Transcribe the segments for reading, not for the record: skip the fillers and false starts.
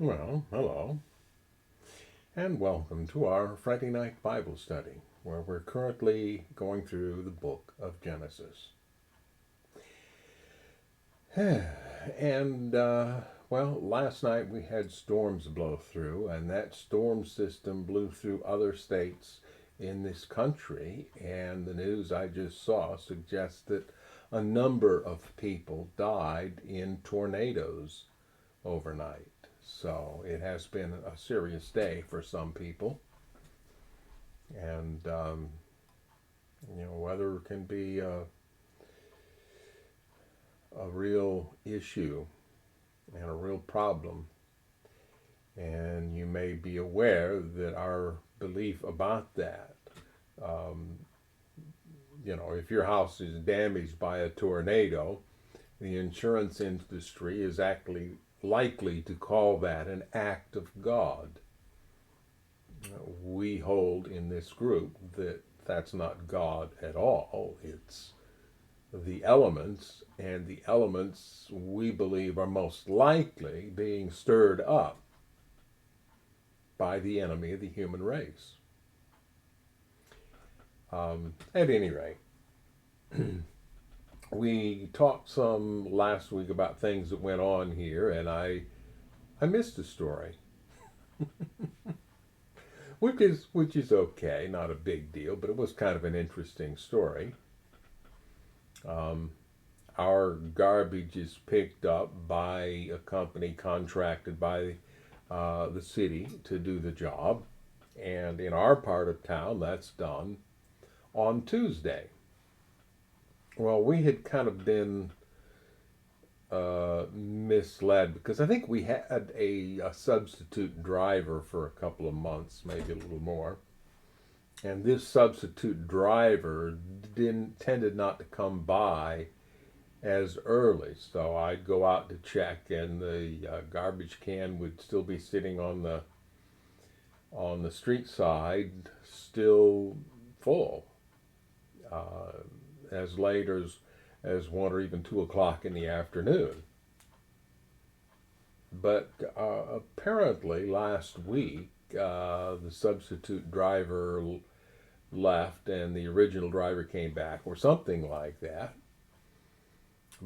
Well, hello, and welcome to our Friday night Bible study, where we're currently going through the book of Genesis. And last night we had storms blow through, and that storm system blew through other states in this country, and the news I just saw suggests that a number of people died in tornadoes overnight. So it has been a serious day for some people, and weather can be a real issue and a real problem. And you may be aware that our belief about that, um, if your house is damaged by a tornado, the insurance industry is actually likely to call that an act of God. We hold in this group that that's not God at all. It's the elements, and the elements we believe are most likely being stirred up by the enemy of the human race. At any rate, we talked some last week about things that went on here, and I missed a story, which is okay, not a big deal, but it was kind of an interesting story. Um, our garbage is picked up by a company contracted by the city to do the job, and in our part of town, that's done on Tuesday. Well, we had kind of been misled because I think we had a substitute driver for a couple of months, maybe a little more. And this substitute driver didn't tended not to come by as early, so I'd go out to check, and the garbage can would still be sitting on the street side, still full, uh, as late as 1 or even 2 o'clock in the afternoon. But apparently last week the substitute driver left and the original driver came back, or something like that,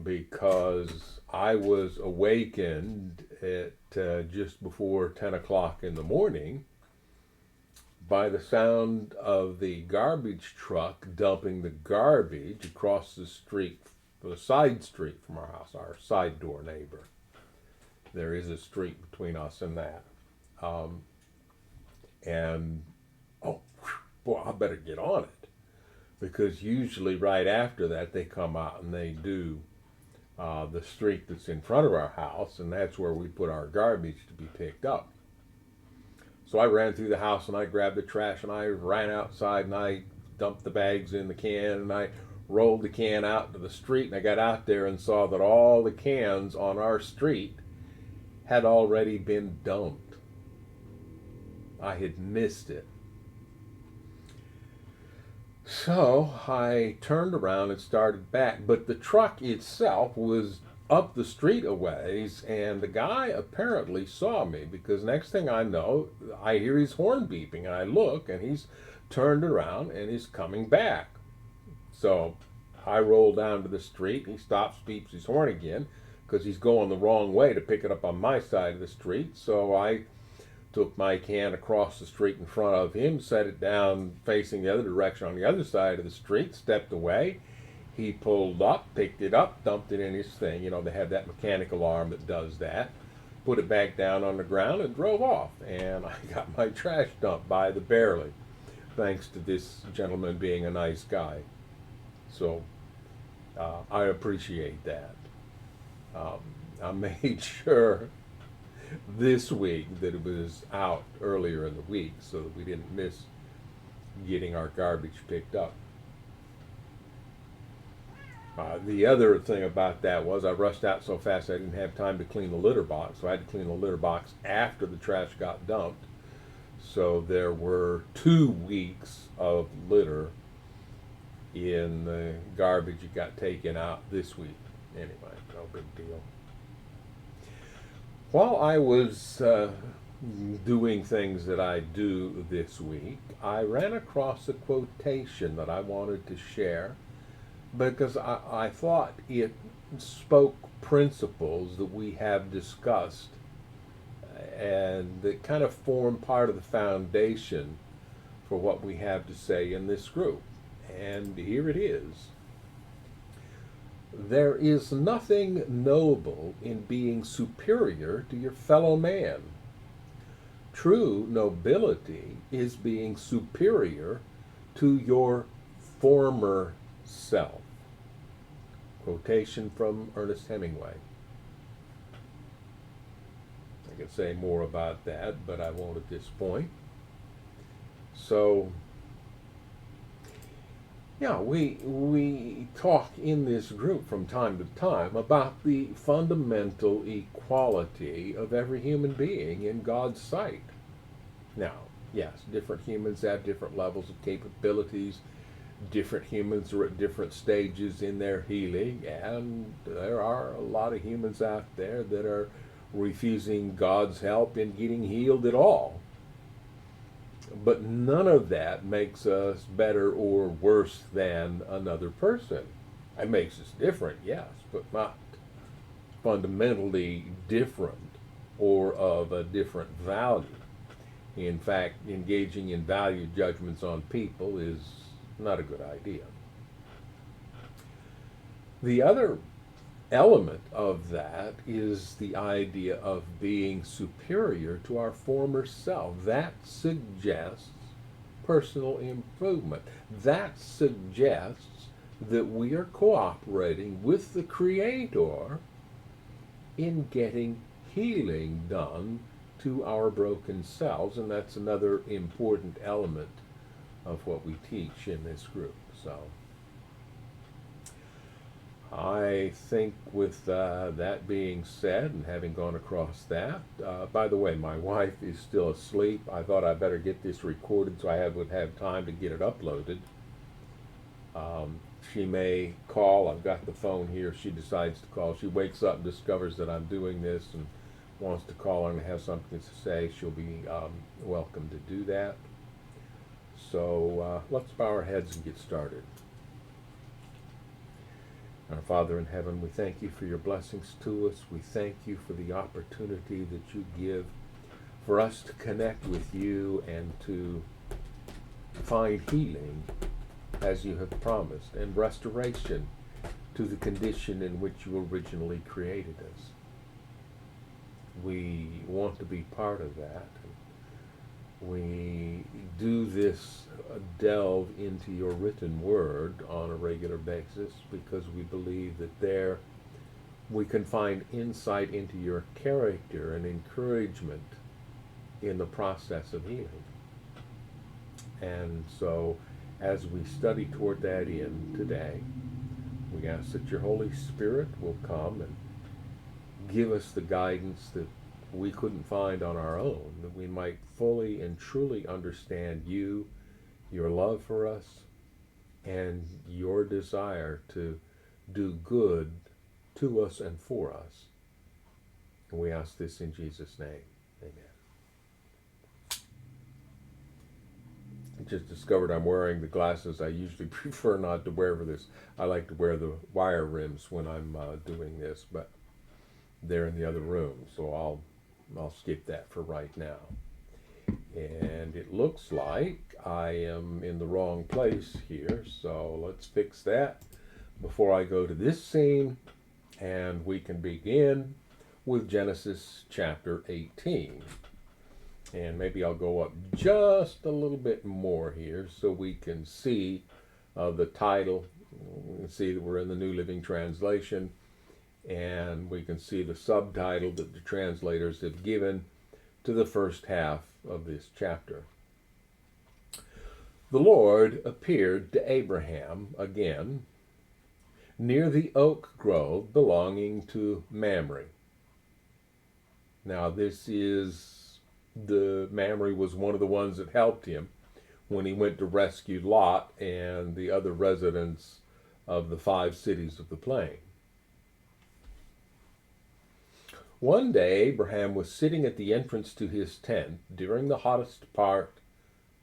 because I was awakened at just before 10 o'clock in the morning by the sound of the garbage truck dumping the garbage across the street, the side street from our house, our side door neighbor. There is a street between us and that. Um, and, oh, boy, I better get on it. Because usually right after that, they come out and they do the street that's in front of our house, and that's where we put our garbage to be picked up. So I ran through the house and I grabbed the trash and I ran outside and I dumped the bags in the can and I rolled the can out to the street, and I got out there and saw that all the cans on our street had already been dumped. I had missed it. So I turned around and started back, but the truck itself was up the street a ways, and the guy apparently saw me, because next thing I know, I hear his horn beeping, and I look, and he's turned around and he's coming back. So I roll down to the street, and he stops, beeps his horn again, because he's going the wrong way to pick it up on my side of the street. So I took my can across the street in front of him, set it down facing the other direction on the other side of the street, stepped away. He pulled up, picked it up, dumped it in his thing. You know, they have that mechanical arm that does that. Put it back down on the ground and drove off. And I got my trash dumped by the barely, thanks to this gentleman being a nice guy. So I appreciate that. Um, I made sure this week that it was out earlier in the week so that we didn't miss getting our garbage picked up. The other thing about that was I rushed out so fast I didn't have time to clean the litter box, so I had to clean the litter box after the trash got dumped. So there were 2 weeks of litter in the garbage that got taken out this week. Anyway, no big deal. While I was doing things that I do this week, I ran across a quotation that I wanted to share because I thought it spoke principles that we have discussed and that kind of form part of the foundation for what we have to say in this group. And here it is. There is nothing noble in being superior to your fellow man. True nobility is being superior to your former self. Quotation from Ernest Hemingway. I could say more about that, but I won't at this point. So, yeah, we talk in this group from time to time about the fundamental equality of every human being in God's sight. Now, yes, different humans have different levels of capabilities. Different humans are at different stages in their healing, and there are a lot of humans out there that are refusing God's help in getting healed at all. But none of that makes us better or worse than another person. It makes us different, yes, but not fundamentally different or of a different value. In fact, engaging in value judgments on people is not a good idea. The other element of that is the idea of being superior to our former self. That suggests personal improvement. That suggests that we are cooperating with the Creator in getting healing done to our broken selves, and that's another important element of what we teach in this group. So I think with that being said, and having gone across that, by the way, my wife is still asleep. I thought I better get this recorded so I would have time to get it uploaded. She may call. I've got the phone here. She decides to call. She wakes up and discovers that I'm doing this and wants to call and have something to say. She'll be welcome to do that. So let's bow our heads and get started. Our Father in heaven, we thank you for your blessings to us. We thank you for the opportunity that you give for us to connect with you and to find healing as you have promised and restoration to the condition in which you originally created us. We want to be part of that. We do this delve into your written word on a regular basis because we believe that there we can find insight into your character and encouragement in the process of healing. And so as we study toward that end today, we ask that your Holy Spirit will come and give us the guidance that we couldn't find on our own, that we might fully and truly understand you, your love for us, and your desire to do good to us and for us. And we ask this in Jesus' name. Amen. I just discovered I'm wearing the glasses I usually prefer not to wear for this. I like to wear the wire rims when I'm doing this, but they're in the other room, so I'll skip that for right now. And it looks like I am in the wrong place here, so let's fix that before I go to this scene, and we can begin with Genesis chapter 18. And maybe I'll go up just a little bit more here so we can see the title. We can see that we're in the New Living Translation, and we can see the subtitle that the translators have given to the first half of this chapter. The Lord appeared to Abraham again near the oak grove belonging to Mamre. Now Mamre was one of the ones that helped him when he went to rescue Lot and the other residents of the 5 cities of the plain. One day Abraham was sitting at the entrance to his tent during the hottest part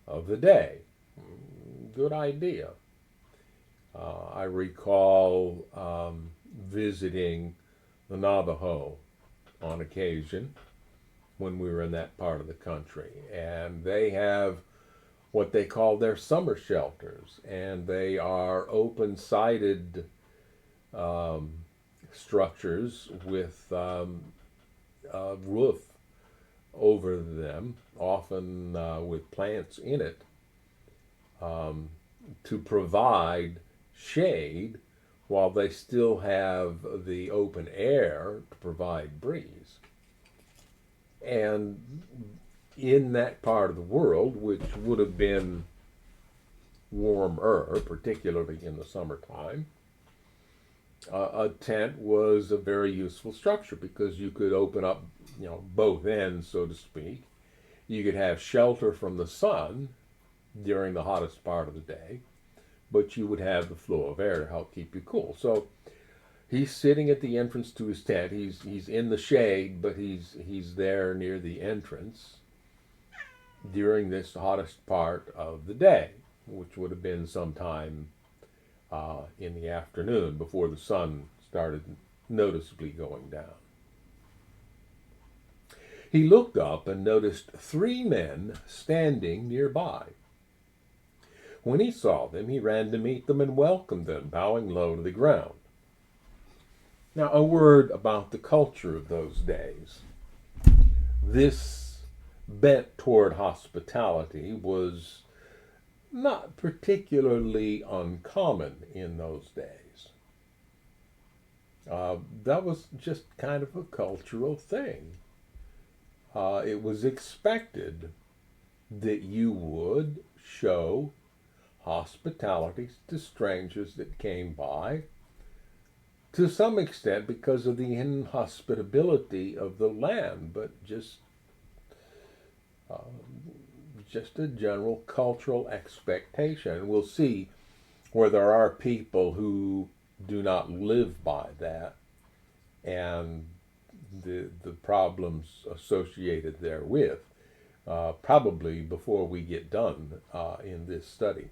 of the day. Good idea. I recall visiting the Navajo on occasion when we were in that part of the country, and they have what they call their summer shelters, and they are open-sided structures with a roof over them, often with plants in it, to provide shade while they still have the open air to provide breeze. And in that part of the world, which would have been warmer, particularly in the summertime, a tent was a very useful structure because you could open up, both ends, so to speak. You could have shelter from the sun during the hottest part of the day, but you would have the flow of air to help keep you cool. So he's sitting at the entrance to his tent. He's in the shade, but he's there near the entrance during this hottest part of the day, which would have been sometime in the afternoon before the sun started noticeably going down. He looked up and noticed 3 men standing nearby. When he saw them, he ran to meet them and welcomed them, bowing low to the ground. Now, a word about the culture of those days. This bent toward hospitality was not particularly uncommon in those days. That was just kind of a cultural thing. It was expected that you would show hospitality to strangers that came by, to some extent because of the inhospitability of the land, but just a general cultural expectation. We'll see where there are people who do not live by that, and the problems associated therewith, probably before we get done in this study.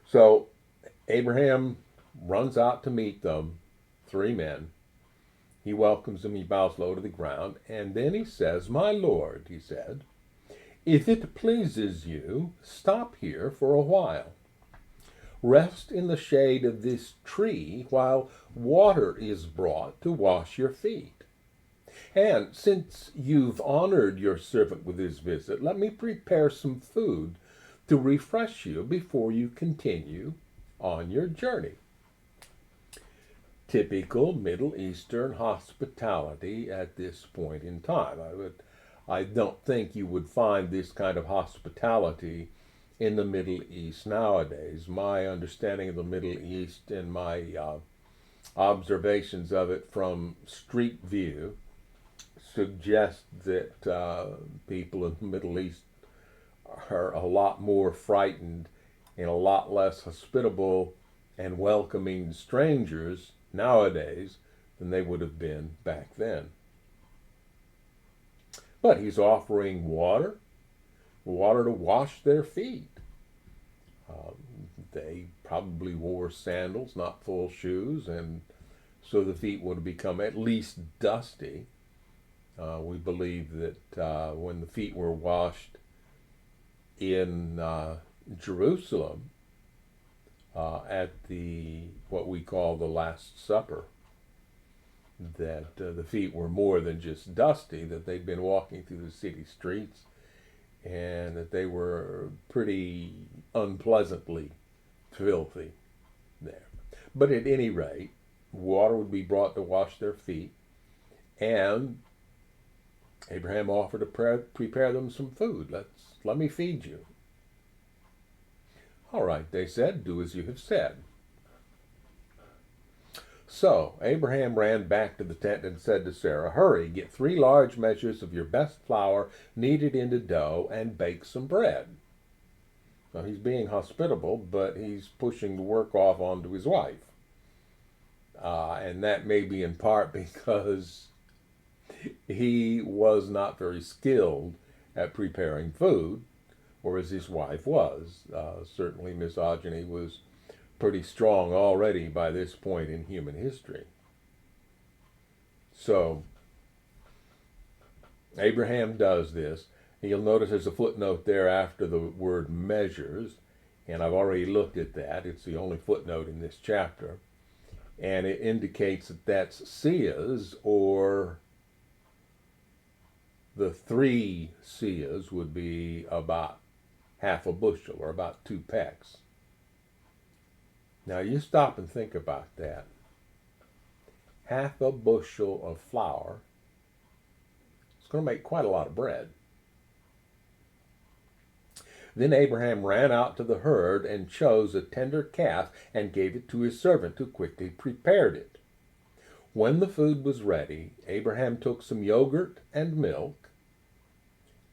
So Abraham runs out to meet them, 3 men. He welcomes them, he bows low to the ground, and then he says, "My Lord," he said, "if it pleases you, stop here for a while. Rest in the shade of this tree while water is brought to wash your feet. And since you've honored your servant with his visit, let me prepare some food to refresh you before you continue on your journey." Typical Middle Eastern hospitality at this point in time. I don't think you would find this kind of hospitality in the Middle East nowadays. My understanding of the Middle East and my observations of it from street view suggest that people in the Middle East are a lot more frightened and a lot less hospitable and welcoming strangers nowadays than they would have been back then. But he's offering water to wash their feet. They probably wore sandals, not full shoes, and so the feet would have become at least dusty. We believe that when the feet were washed in Jerusalem at what we call the Last Supper, that the feet were more than just dusty, that they'd been walking through the city streets, and that they were pretty unpleasantly filthy there. But at any rate, water would be brought to wash their feet, and Abraham offered to prepare them some food. Let me feed you. "All right," they said, "do as you have said." So Abraham ran back to the tent and said to Sarah, "Hurry, get 3 large measures of your best flour, knead it into dough, and bake some bread." Now he's being hospitable, but he's pushing the work off onto his wife. And that may be in part because he was not very skilled at preparing food, whereas his wife was. Certainly, misogyny was pretty strong already by this point in human history. So, Abraham does this. You'll notice there's a footnote there after the word measures, and I've already looked at that. It's the only footnote in this chapter. And it indicates that that's seahs, or the 3 seahs would be about half a bushel, or about 2 pecks. Now you stop and think about that. Half a bushel of flour, it's going to make quite a lot of bread. Then Abraham ran out to the herd and chose a tender calf and gave it to his servant, who quickly prepared it. When the food was ready, Abraham took some yogurt and milk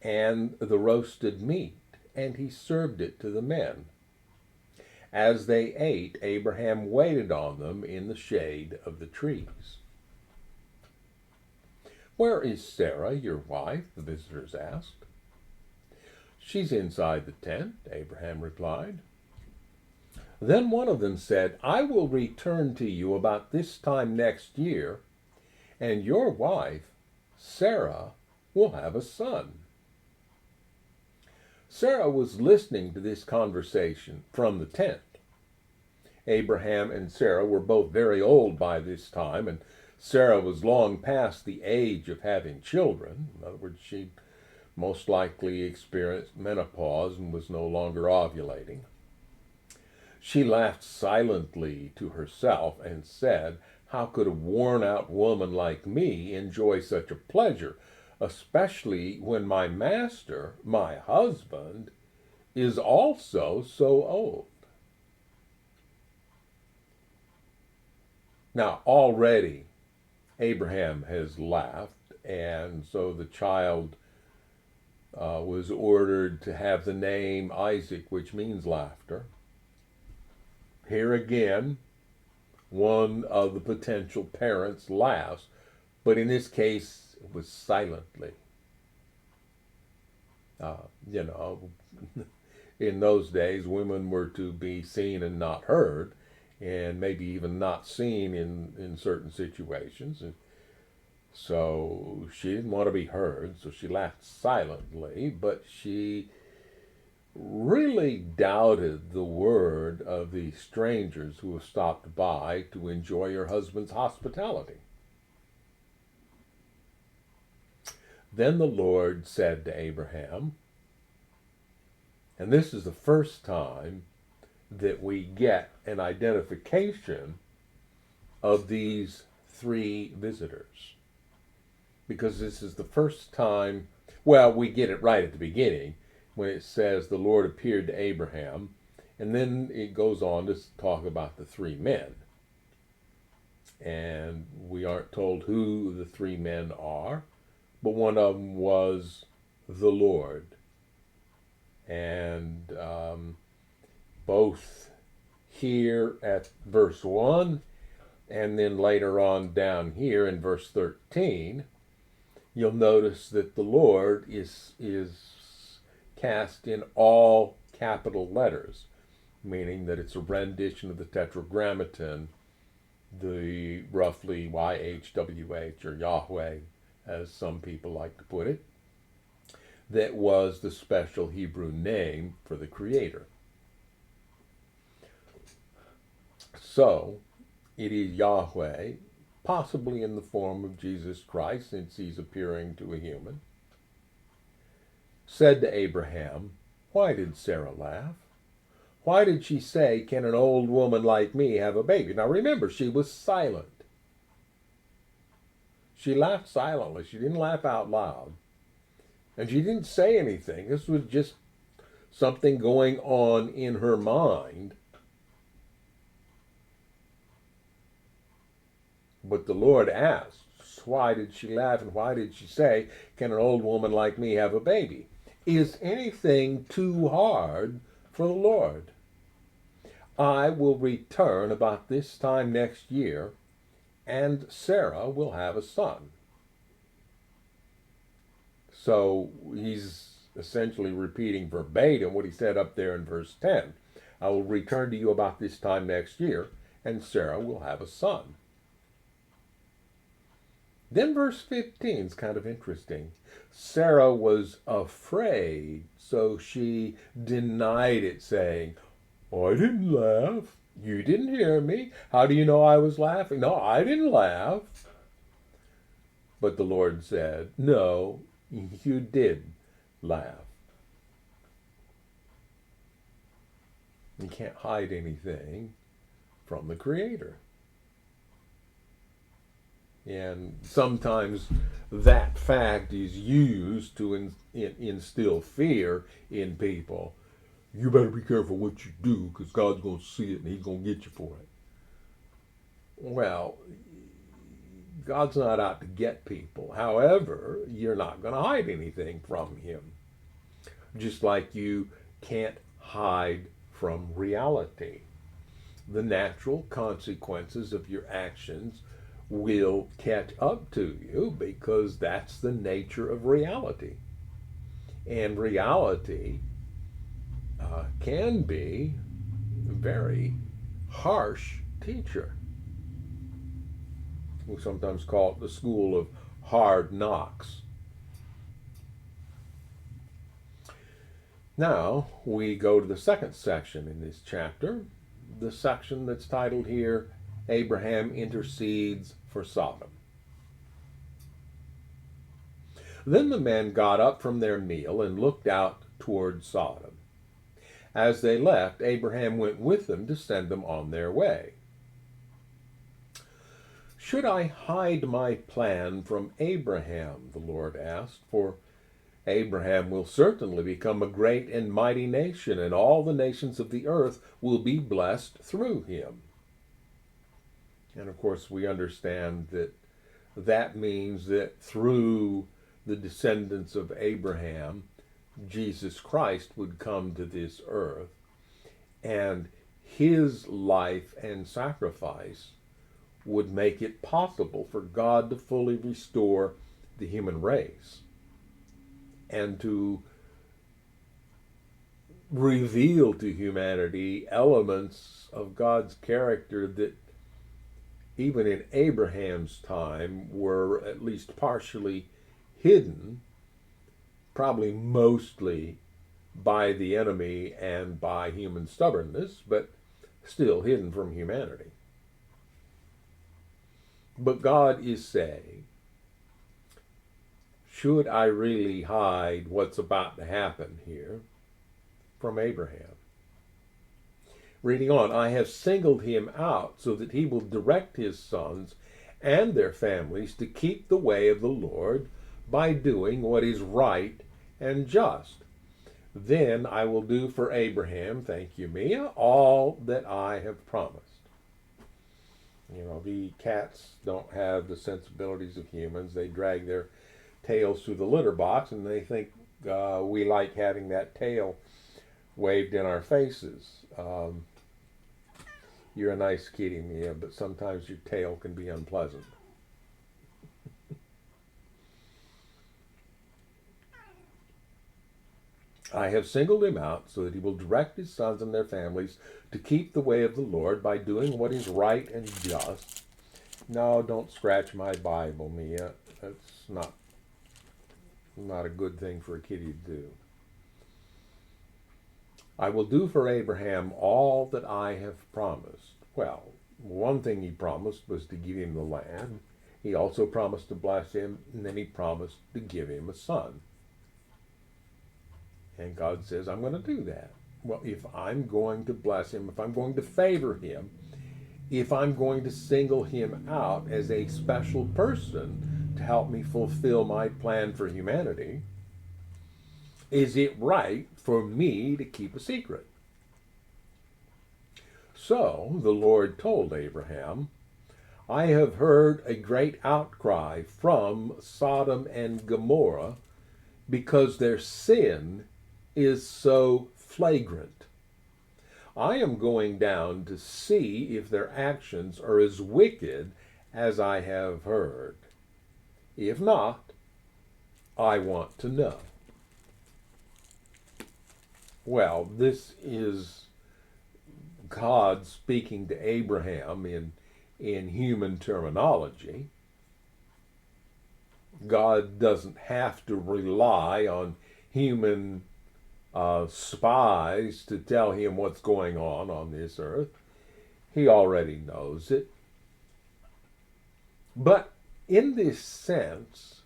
and the roasted meat, and he served it to the men. As they ate, Abraham waited on them in the shade of the trees. "Where is Sarah, your wife?" the visitors asked. "She's inside the tent," Abraham replied. Then one of them said, "I will return to you about this time next year, and your wife, Sarah, will have a son." Sarah was listening to this conversation from the tent. Abraham and Sarah were both very old by this time, and Sarah was long past the age of having children. In other words, she most likely experienced menopause and was no longer ovulating. She laughed silently to herself and said, "How could a worn-out woman like me enjoy such a pleasure, especially when my master, my husband, is also so old?" Now, already Abraham has laughed, and so the child was ordered to have the name Isaac, which means laughter. Here again, one of the potential parents laughs, but in this case, it was silently. In those days, women were to be seen and not heard, and maybe even not seen in certain situations. And so she didn't want to be heard, so she laughed silently, but she really doubted the word of the strangers who have stopped by to enjoy her husband's hospitality. Then the Lord said to Abraham, and this is the first time that we get an identification of these 3 visitors, because this is the first time, well, we get it right at the beginning when it says the Lord appeared to Abraham, and then it goes on to talk about the 3 men. And we aren't told who the 3 men are, but one of them was the Lord. And both here at verse 1 and then later on down here in verse 13, you'll notice that the Lord is cast in all capital letters, meaning that it's a rendition of the Tetragrammaton, the roughly YHWH, or Yahweh, as some people like to put it, that was the special Hebrew name for the Creator. So, it is Yahweh, possibly in the form of Jesus Christ, since he's appearing to a human, said to Abraham, "Why did Sarah laugh? Why did she say, 'Can an old woman like me have a baby?'" Now remember, she was silent. She laughed silently. She didn't laugh out loud. And she didn't say anything. This was just something going on in her mind. But the Lord asks, why did she laugh and why did she say, "Can an old woman like me have a baby?" Is anything too hard for the Lord? "I will return about this time next year, and Sarah will have a son. So he's essentially repeating verbatim what he said up there in verse 10. I will return to you about this time next year, and Sarah will have a son. Then verse 15 is kind of interesting. Sarah was afraid, so she denied it, saying, I didn't laugh. You didn't hear me. How do you know I was laughing? No, I didn't laugh. But the Lord said, no, you did laugh. You can't hide anything from the Creator. And sometimes that fact is used to instill fear in people. You better be careful what you do because God's going to see it and he's going to get you for it. Well, God's not out to get people. However, you're not going to hide anything from him. Just like you can't hide from reality. The natural consequences of your actions will catch up to you because that's the nature of reality. And reality can be a very harsh teacher. We sometimes call it the school of hard knocks. Now we go to the second section in this chapter, the section that's titled here, Abraham intercedes for Sodom. Then the men got up from their meal and looked out toward Sodom. As they left, Abraham went with them to send them on their way. Should I hide my plan from Abraham? The Lord asked, for Abraham will certainly become a great and mighty nation, and all the nations of the earth will be blessed through him. And of course, we understand that that means that through the descendants of Abraham, Jesus Christ would come to this earth, and his life and sacrifice would make it possible for God to fully restore the human race and to reveal to humanity elements of God's character that even in Abraham's time were at least partially hidden, probably mostly by the enemy and by human stubbornness, but still hidden from humanity. But God is saying, should I really hide what's about to happen here from Abraham? Reading on, I have singled him out so that he will direct his sons and their families to keep the way of the Lord by doing what is right and just. Then I will do for Abraham, thank you, Mia, all that I have promised. You know, the cats don't have the sensibilities of humans. They drag their tails through the litter box, and they think we like having that tail waved in our faces. You're a nice kitty, Mia, but sometimes your tail can be unpleasant. I have singled him out so that he will direct his sons and their families to keep the way of the Lord by doing what is right and just. No, don't scratch my Bible, Mia. That's not a good thing for a kitty to do. I will do for Abraham all that I have promised. Well, one thing he promised was to give him the land. He also promised to bless him, and then he promised to give him a son. And God says, I'm going to do that. Well, if I'm going to bless him, if I'm going to favor him, if I'm going to single him out as a special person to help me fulfill my plan for humanity, is it right for me to keep a secret? So the Lord told Abraham, I have heard a great outcry from Sodom and Gomorrah because their sin is so flagrant. I am going down to see if their actions are as wicked as I have heard? If not, I want to know. Well, this is God speaking to Abraham in human terminology. God doesn't have to rely on human spies to tell him what's going on this earth. He already knows it. But in this sense,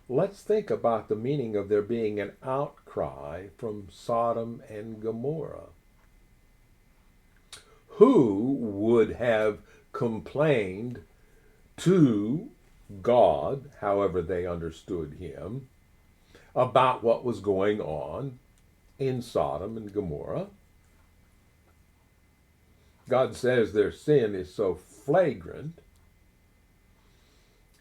let's think about the meaning of there being an outcry from Sodom and Gomorrah. Who would have complained to God, however they understood him, about what was going on in Sodom and Gomorrah? God says their sin is so flagrant,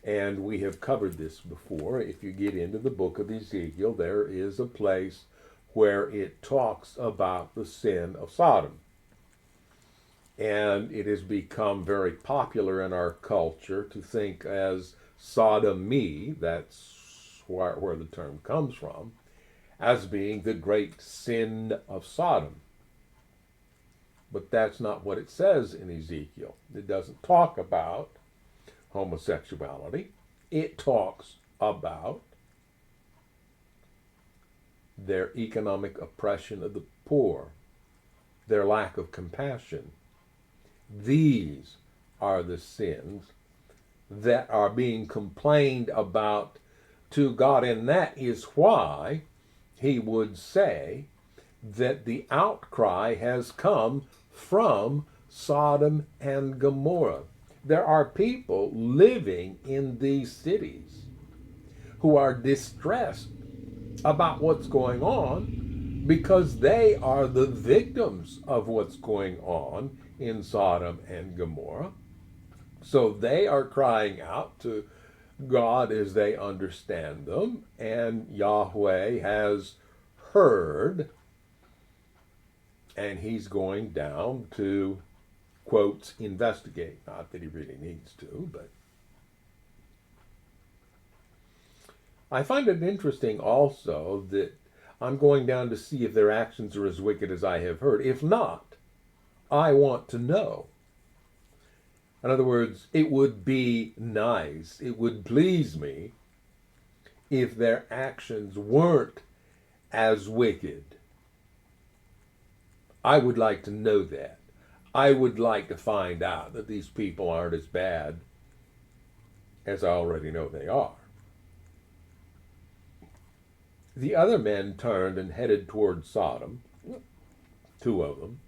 and we have covered this before. If you get into the book of Ezekiel, there is a place where it talks about the sin of Sodom. And it has become very popular in our culture to think as sodomy, that's where the term comes from, as being the great sin of Sodom. But that's not what it says in Ezekiel. It doesn't talk about homosexuality. It talks about their economic oppression of the poor, their lack of compassion. These are the sins that are being complained about to God, and that is why he would say that the outcry has come from Sodom and Gomorrah. There are people living in these cities who are distressed about what's going on because they are the victims of what's going on in Sodom and Gomorrah. So they are crying out to God as they understand them, and Yahweh has heard, and he's going down to, quotes, investigate. Not that he really needs to, but I find it interesting also that I'm going down to see if their actions are as wicked as I have heard. If not, I want to know. In other words, it would be nice, it would please me if their actions weren't as wicked. I would like to know that. I would like to find out that these people aren't as bad as I already know they are. The other men turned and headed toward Sodom, 2 of them,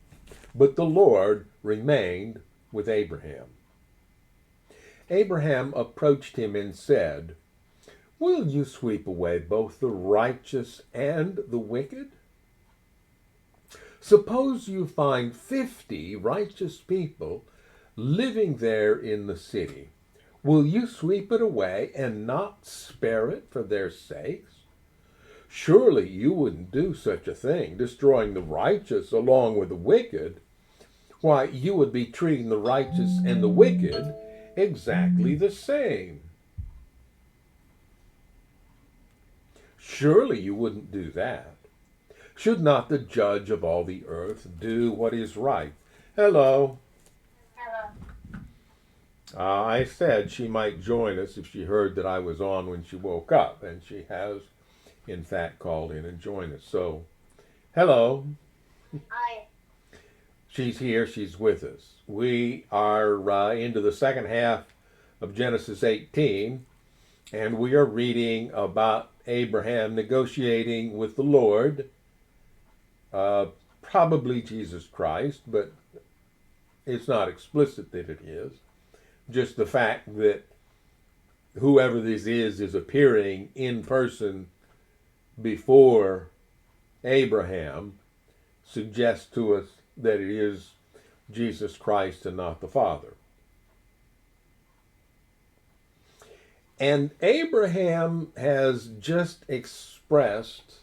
but the Lord remained with Abraham. Abraham approached him and said, "Will you sweep away both the righteous and the wicked? Suppose you find 50 righteous people living there in the city. Will you sweep it away and not spare it for their sakes? Surely you wouldn't do such a thing, destroying the righteous along with the wicked. Why, you would be treating the righteous and the wicked exactly the same. Surely you wouldn't do that. Should not the judge of all the earth do what is right?" Hello. I said she might join us if she heard that I was on when she woke up, and she has, in fact, called in and joined us. So, hello. Hi. She's here. She's with us. We are into the second half of Genesis 18, and we are reading about Abraham negotiating with the Lord, probably Jesus Christ, but it's not explicit that it is. Just the fact that whoever this is appearing in person before Abraham suggests to us that it is Jesus Christ and not the Father. And Abraham has just expressed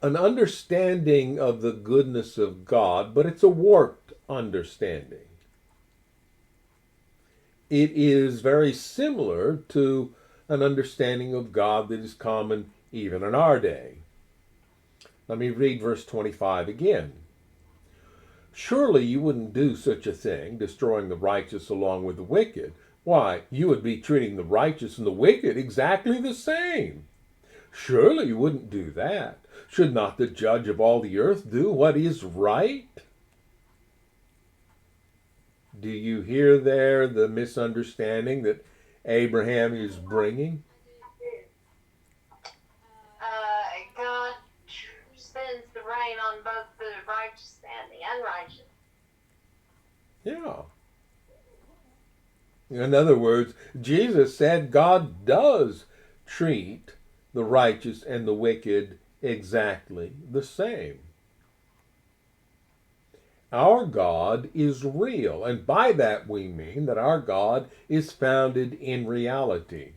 an understanding of the goodness of God, but it's a warped understanding. it is very similar to an understanding of God that is common even in our day. Let me read verse 25 again. Surely you wouldn't do such a thing, destroying the righteous along with the wicked. Why, you would be treating the righteous and the wicked exactly the same. Surely you wouldn't do that. Should not the judge of all the earth do what is right? Do you hear there the misunderstanding that Abraham is bringing? God sends the rain on both the righteous and the unrighteous. Yeah. In other words, Jesus said God does treat the righteous and the wicked exactly the same. Our God is real, and by that we mean that our God is founded in reality.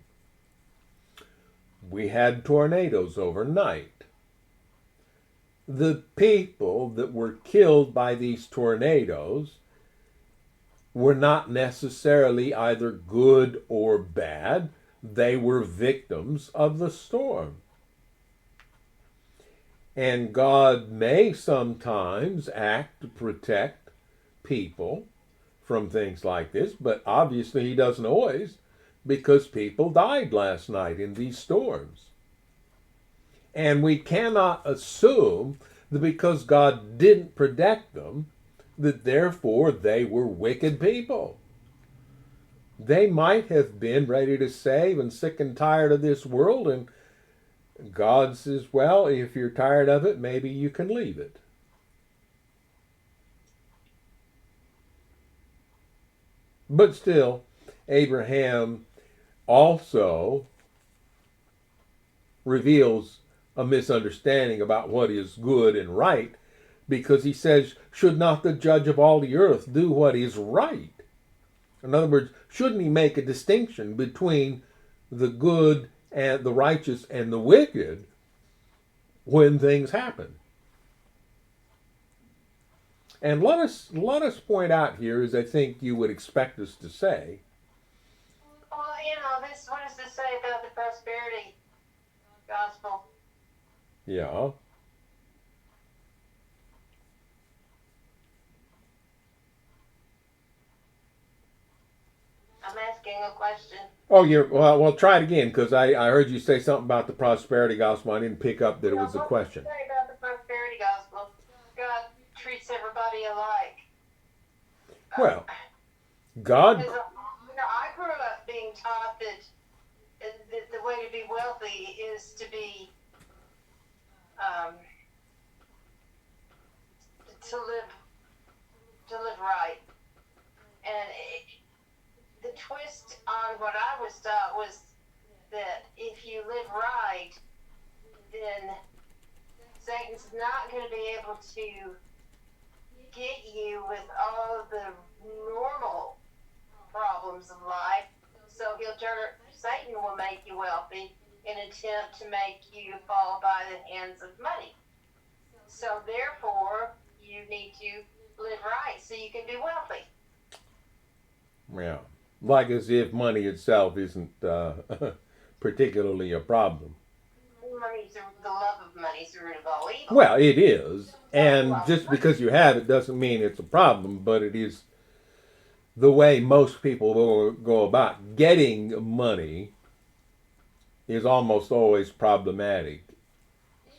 We had tornadoes overnight. The people that were killed by these tornadoes were not necessarily either good or bad. They were victims of the storm. And God may sometimes act to protect people from things like this, but obviously He doesn't always, because people died last night in these storms. And we cannot assume that because God didn't protect them, that therefore they were wicked people. They might have been ready to save and sick and tired of this world, and God says, well, if you're tired of it, maybe you can leave it. But still, Abraham also reveals a misunderstanding about what is good and right, because he says, should not the judge of all the earth do what is right? In other words, shouldn't he make a distinction between the good and the righteous and the wicked when things happen? And let us point out here, as I think you would expect us to say. Well, what does this say about the prosperity gospel? Yeah. I'm asking a question. Oh, well. Try it again, because I heard you say something about the prosperity gospel. I didn't pick up that it was a question. What does it say about the prosperity gospel? God treats everybody alike. Well, God. Because, I grew up being taught that the way to be wealthy is to be to live right, and the twist on what I was taught was that if you live right, then Satan's not going to be able to get you with all of the normal problems of life. So Satan will make you wealthy in an attempt to make you fall by the hands of money. So therefore, you need to live right so you can be wealthy. Yeah. Like as if money itself isn't particularly a problem. The love of money is the root of all evil. Well, it is. And just because you have it doesn't mean it's a problem, but it is the way most people will go about getting money is almost always problematic.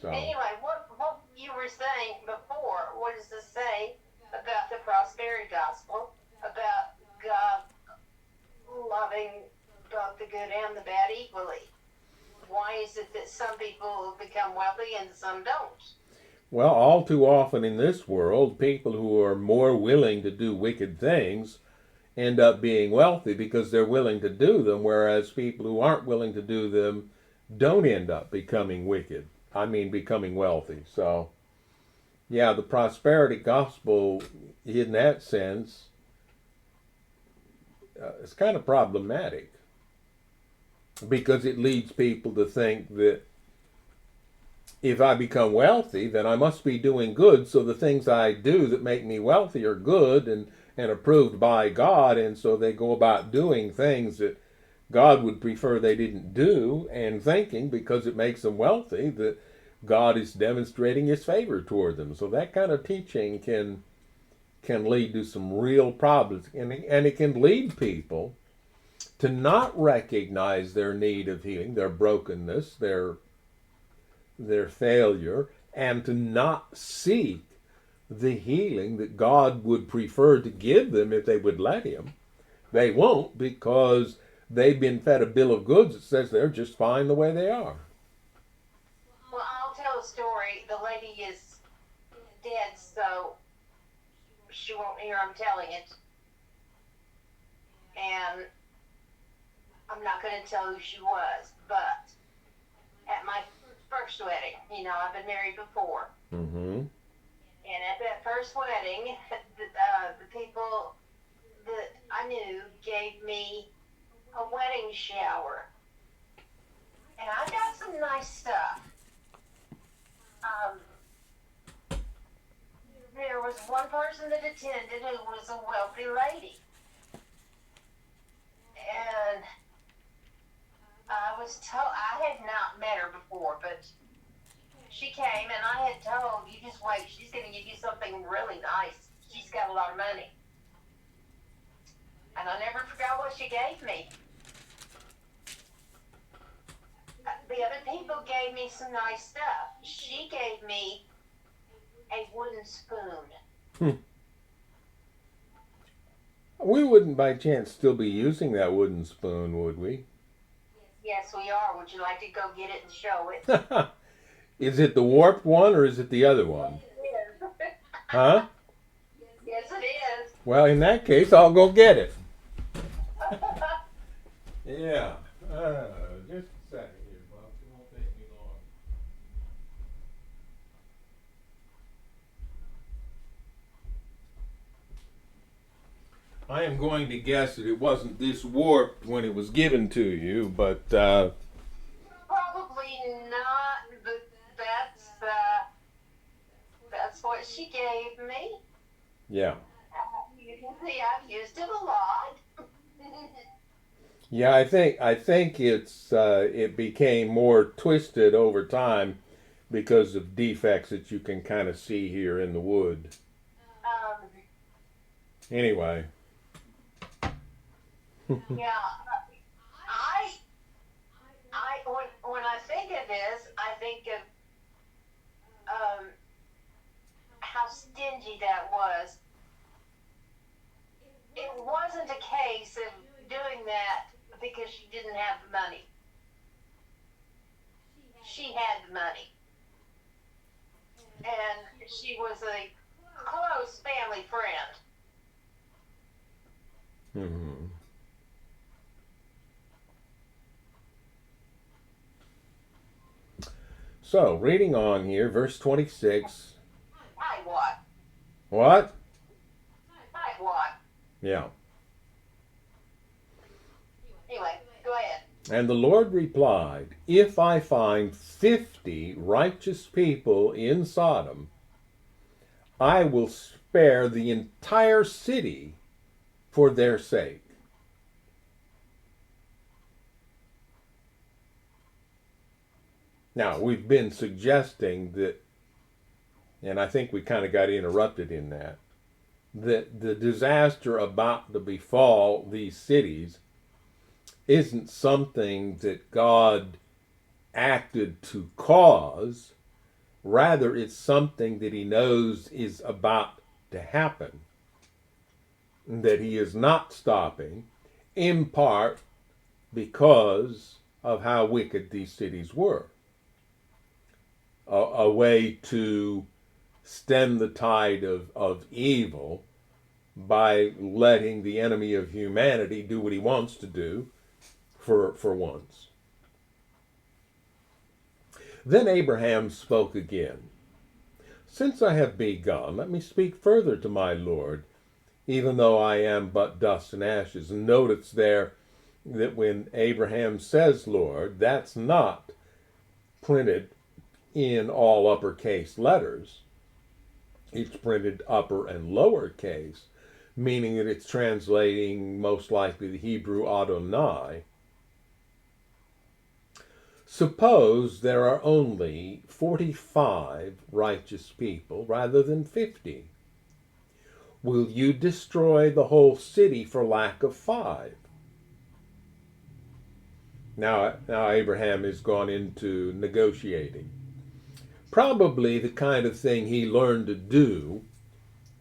So. Anyway, what you were saying before, what does this say about the prosperity gospel, about God loving both the good and the bad equally? Why is it that some people become wealthy and some don't? Well, all too often in this world, people who are more willing to do wicked things end up being wealthy because they're willing to do them, whereas people who aren't willing to do them don't end up becoming becoming wealthy. So, yeah, the prosperity gospel, in that sense, is kind of problematic because it leads people to think that if I become wealthy, then I must be doing good, so the things I do that make me wealthy are good, and approved by God, and so they go about doing things that God would prefer they didn't do, and thinking because it makes them wealthy that God is demonstrating his favor toward them. So that kind of teaching can lead to some real problems, and it can lead people to not recognize their need of healing, their brokenness, their failure, and to not seek the healing that God would prefer to give them if they would let him. They won't, because they've been fed a bill of goods that says they're just fine the way they are. Well, I'll tell a story. The lady is dead, so she won't hear I'm telling it. And I'm not going to tell who she was, but at my first wedding, I've been married before. Mm-hmm. And at that first wedding, the people that I knew gave me a wedding shower. And I got some nice stuff. There was one person that attended who was a wealthy lady. And I was told, I had not met her before, but she came and I had told, you just wait, she's going to give you something really nice. She's got a lot of money. And I never forgot what she gave me. The other people gave me some nice stuff. She gave me a wooden spoon. We wouldn't by chance still be using that wooden spoon, would we? Yes, we are. Would you like to go get it and show it? Is it the warped one or is it the other one? Yes, it is. Huh? Yes, it is. Well, in that case, I'll go get it. Yeah. Just a second here, Bob. It won't take me long. I am going to guess that it wasn't this warped when it was given to you, but Probably not, but that's what she gave me. yeah. You can see I've used it a lot. Yeah, I think it became more twisted over time because of defects that you can kind of see here in the wood. Anyway. Yeah, when I think of this, I think of how stingy that was. It wasn't a case of doing that because she didn't have the money. She had the money. And she was a close family friend. Mm-hmm. So, reading on here, verse 26. Hi, what? What? Hi, what? Yeah. Anyway, go ahead. And the Lord replied, if I find 50 righteous people in Sodom, I will spare the entire city for their sake. Now, we've been suggesting that, and I think we kind of got interrupted in that the disaster about to befall these cities isn't something that God acted to cause. Rather, it's something that he knows is about to happen, that he is not stopping, in part because of how wicked these cities were. A way to stem the tide of evil by letting the enemy of humanity do what he wants to do for once. Then Abraham spoke again. Since I have begun, let me speak further to my Lord, even though I am but dust and ashes. And notice there that when Abraham says Lord, that's not printed in all uppercase letters. It's printed upper and lower case, meaning that it's translating most likely the Hebrew Adonai. Suppose there are only 45 righteous people rather than 50. Will you destroy the whole city for lack of 5? Now Abraham has gone into negotiating. Probably the kind of thing he learned to do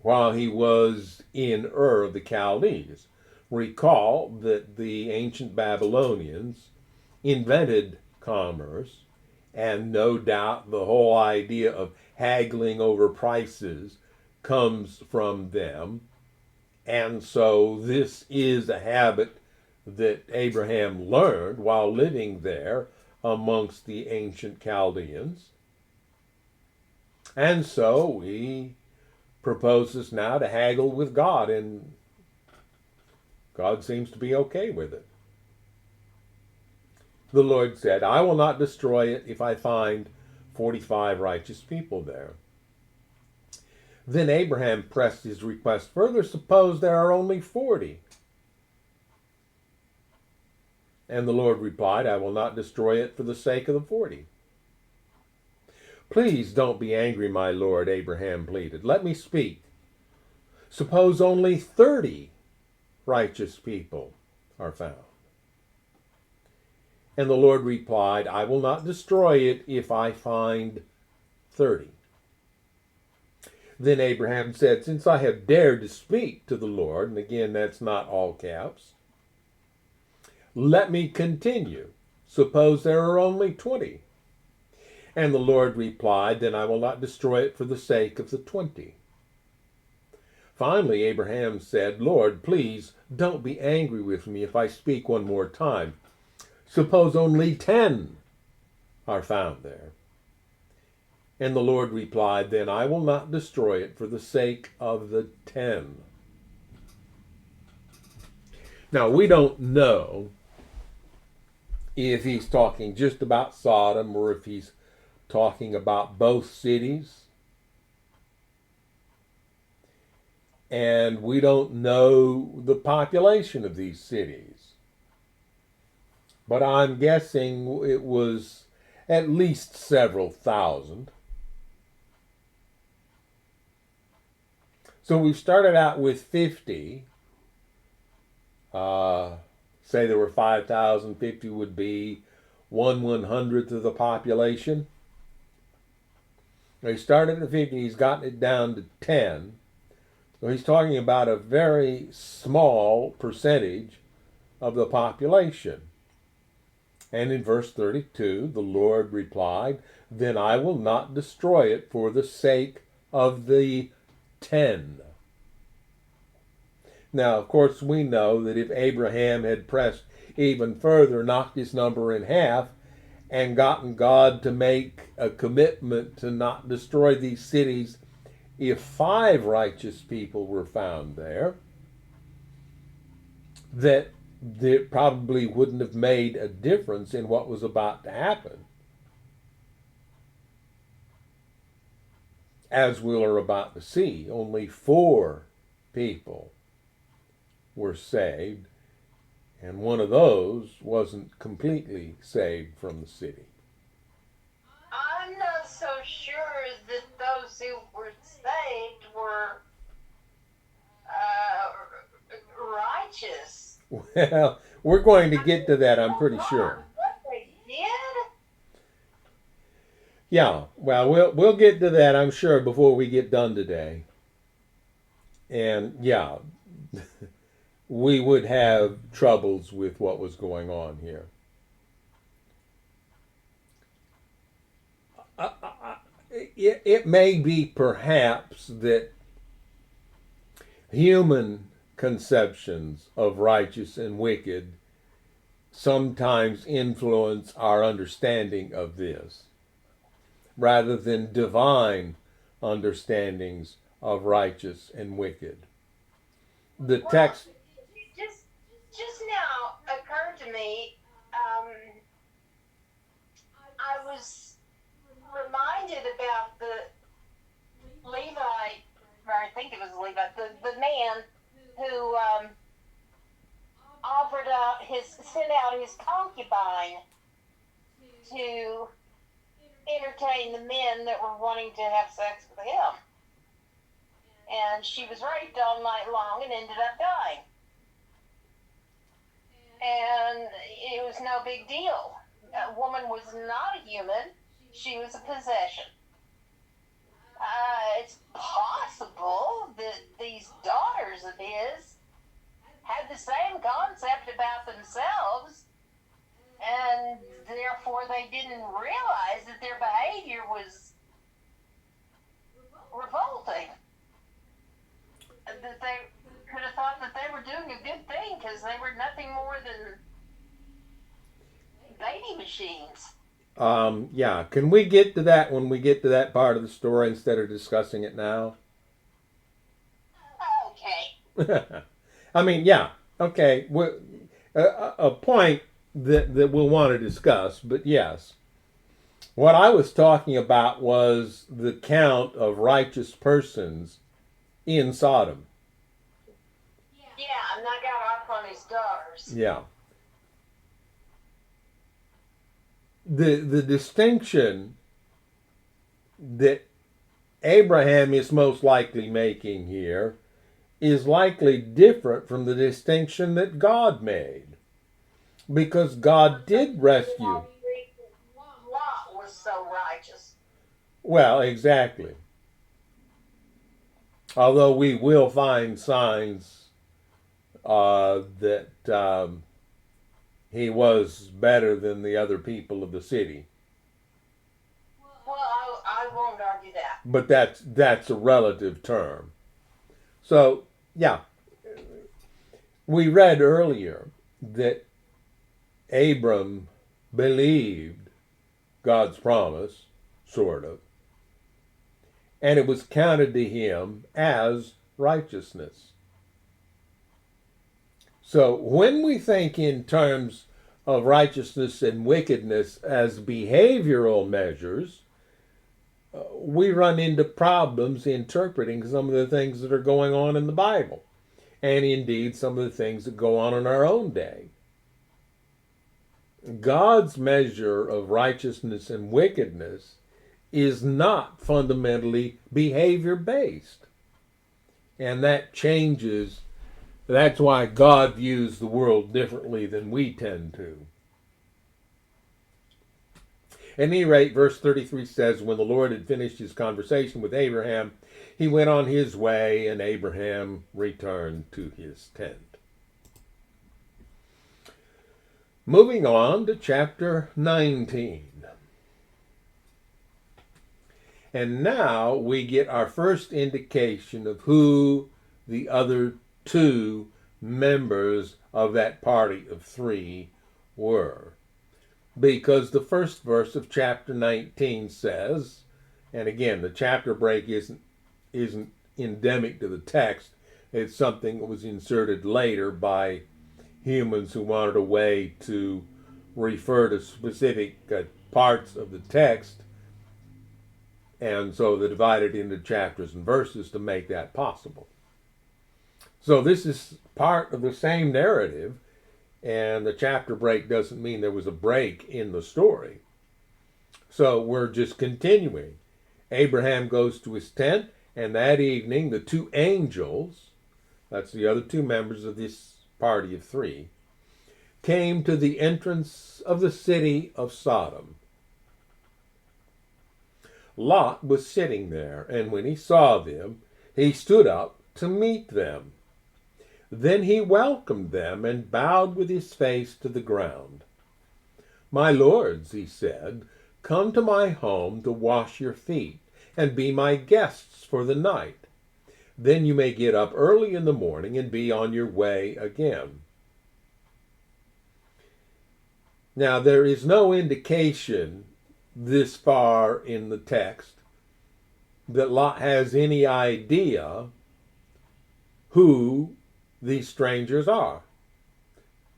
while he was in Ur of the Chaldees. Recall that the ancient Babylonians invented commerce, and no doubt the whole idea of haggling over prices comes from them. And so this is a habit that Abraham learned while living there amongst the ancient Chaldeans. And so he proposes now to haggle with God, and God seems to be okay with it. The Lord said, I will not destroy it if I find 45 righteous people there. Then Abraham pressed his request further. Suppose there are only 40. And the Lord replied, I will not destroy it for the sake of the 40. Please don't be angry, my Lord, Abraham pleaded. Let me speak. Suppose only 30 righteous people are found. And the Lord replied, I will not destroy it if I find 30. Then Abraham said, since I have dared to speak to the Lord, and again that's not all caps, let me continue. Suppose there are only 20. And the Lord replied, then I will not destroy it for the sake of the 20. Finally, Abraham said, Lord, please don't be angry with me if I speak one more time. Suppose only 10 are found there. And the Lord replied, then I will not destroy it for the sake of the 10. Now, we don't know if he's talking just about Sodom or if he's talking about both cities. And we don't know the population of these cities. But I'm guessing it was at least several thousand. So we started out with 50. Say there were 5,000, 50 would be 1/100th of the population. He started at 50, he's gotten it down to 10. So he's talking about a very small percentage of the population. And in verse 32, the Lord replied, then I will not destroy it for the sake of the 10. Now, of course, we know that if Abraham had pressed even further, knocked his number in half, and gotten God to make a commitment to not destroy these cities if 5 righteous people were found there, that it probably wouldn't have made a difference in what was about to happen. As we are about to see, only 4 people were saved, and one of those wasn't completely saved from the city. I'm not so sure that those who were saved were righteous. Well, we're going to get to that, I'm pretty sure. What they did? Yeah, well, we'll get to that, I'm sure, before we get done today. And yeah, we would have troubles with what was going on here. It may be perhaps that human conceptions of righteous and wicked sometimes influence our understanding of this, rather than divine understandings of righteous and wicked. The text just now occurred to me. I was reminded about the Levite, or I think it was Levite, the man who sent out his concubine to entertain the men that were wanting to have sex with him. And she was raped all night long and ended up dying. And it was no big deal. A woman was not a human. She was a possession. It's possible that these daughters of his had the same concept about themselves, and therefore they didn't realize that their behavior was revolting. That they could have thought that they were doing a good thing because they were nothing more than baby machines. Yeah, can we get to that when we get to that part of the story instead of discussing it now? Okay. I mean, yeah, okay. A point that we'll want to discuss, but yes. What I was talking about was the count of righteous persons in Sodom. Yeah, and I got off on his daughters. Yeah. The distinction that Abraham is most likely making here is likely different from the distinction that God made. Because God did rescue. Lot was so righteous. Well, exactly. Although we will find signs that he was better than the other people of the city. Well, I won't argue that. But that's a relative term. So, yeah. We read earlier that Abram believed God's promise, sort of, and it was counted to him as righteousness. So when we think in terms of righteousness and wickedness as behavioral measures, we run into problems interpreting some of the things that are going on in the Bible, and indeed some of the things that go on in our own day. God's measure of righteousness and wickedness is not fundamentally behavior-based. And that changes. That's why God views the world differently than we tend to. At any rate, verse 33 says, when the Lord had finished his conversation with Abraham, he went on his way, and Abraham returned to his tent. Moving on to chapter 19. And now we get our first indication of who the other two members of that party of three were. Because the first verse of chapter 19 says, and again, the chapter break isn't endemic to the text. It's something that was inserted later by humans who wanted a way to refer to specific parts of the text, and so they divided into chapters and verses to make that possible. So this is part of the same narrative, and the chapter break doesn't mean there was a break in the story. So we're just continuing. Abraham goes to his tent, and that evening the two angels, that's the other two members of this party of three, came to the entrance of the city of Sodom. Lot was sitting there, and when he saw them, he stood up to meet them. Then he welcomed them and bowed with his face to the ground. My lords, he said, come to my home to wash your feet and be my guests for the night. Then you may get up early in the morning and be on your way again. Now, there is no indication this far in the text that Lot has any idea who these strangers are.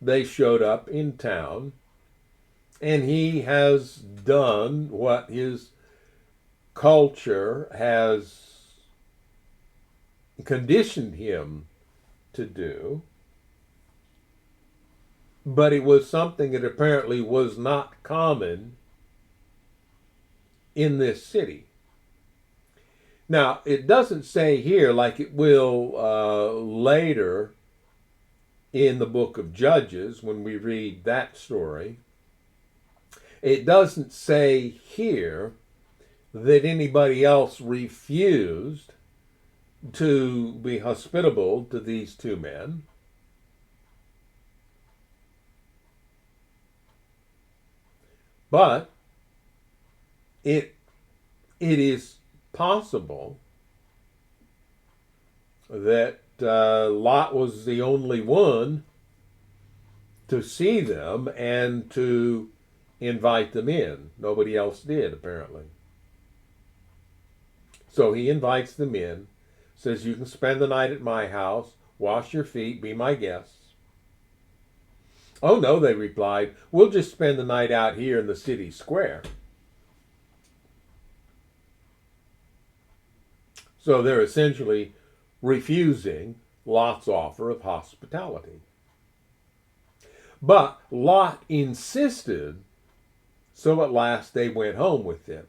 They showed up in town, and he has done what his culture has conditioned him to do, but it was something that apparently was not common in this city. Now, it doesn't say here, like it will later in the book of Judges when we read that story, it doesn't say here that anybody else refused to be hospitable to these two men. But it is possible that Lot was the only one to see them and to invite them in. Nobody else did, apparently. So he invites them in, says, "You can spend the night at my house, wash your feet, be my guests." "Oh, no," they replied, "we'll just spend the night out here in the city square." So they're essentially refusing Lot's offer of hospitality. But Lot insisted, so at last they went home with him.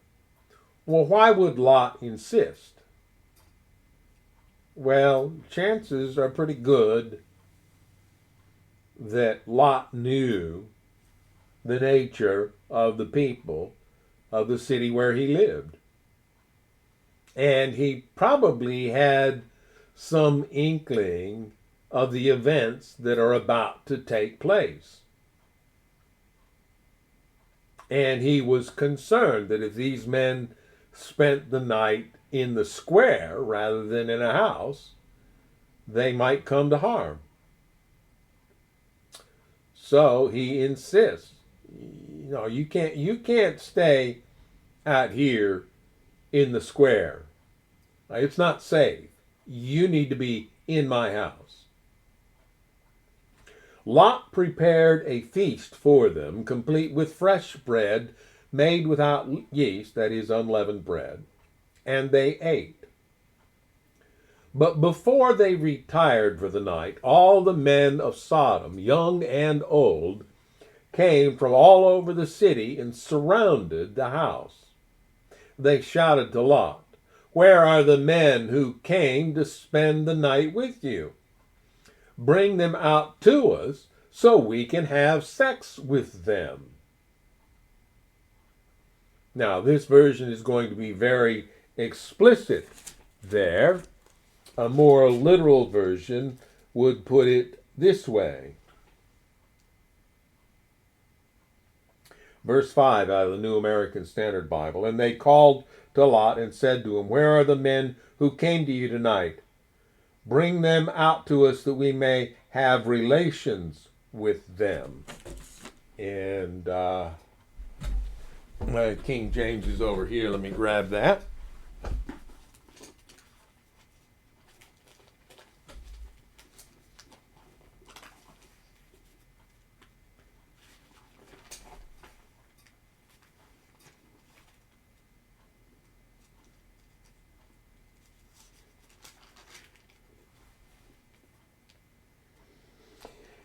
Well, why would Lot insist? Well, chances are pretty good that Lot knew the nature of the people of the city where he lived. And he probably had some inkling of the events that are about to take place. And he was concerned that if these men spent the night in the square rather than in a house, they might come to harm. So he insists, you can't stay out here in the square. It's not safe. You need to be in my house. Lot prepared a feast for them, complete with fresh bread made without yeast, that is, unleavened bread, and they ate. But before they retired for the night, all the men of Sodom, young and old, came from all over the city and surrounded the house. They shouted to Lot, "Where are the men who came to spend the night with you? Bring them out to us so we can have sex with them." Now, this version is going to be very explicit there. A more literal version would put it this way. Verse 5 out of the New American Standard Bible. "And they called to Lot and said to him, 'Where are the men who came to you tonight? Bring them out to us that we may have relations with them.'" And King James is over here. Let me grab that.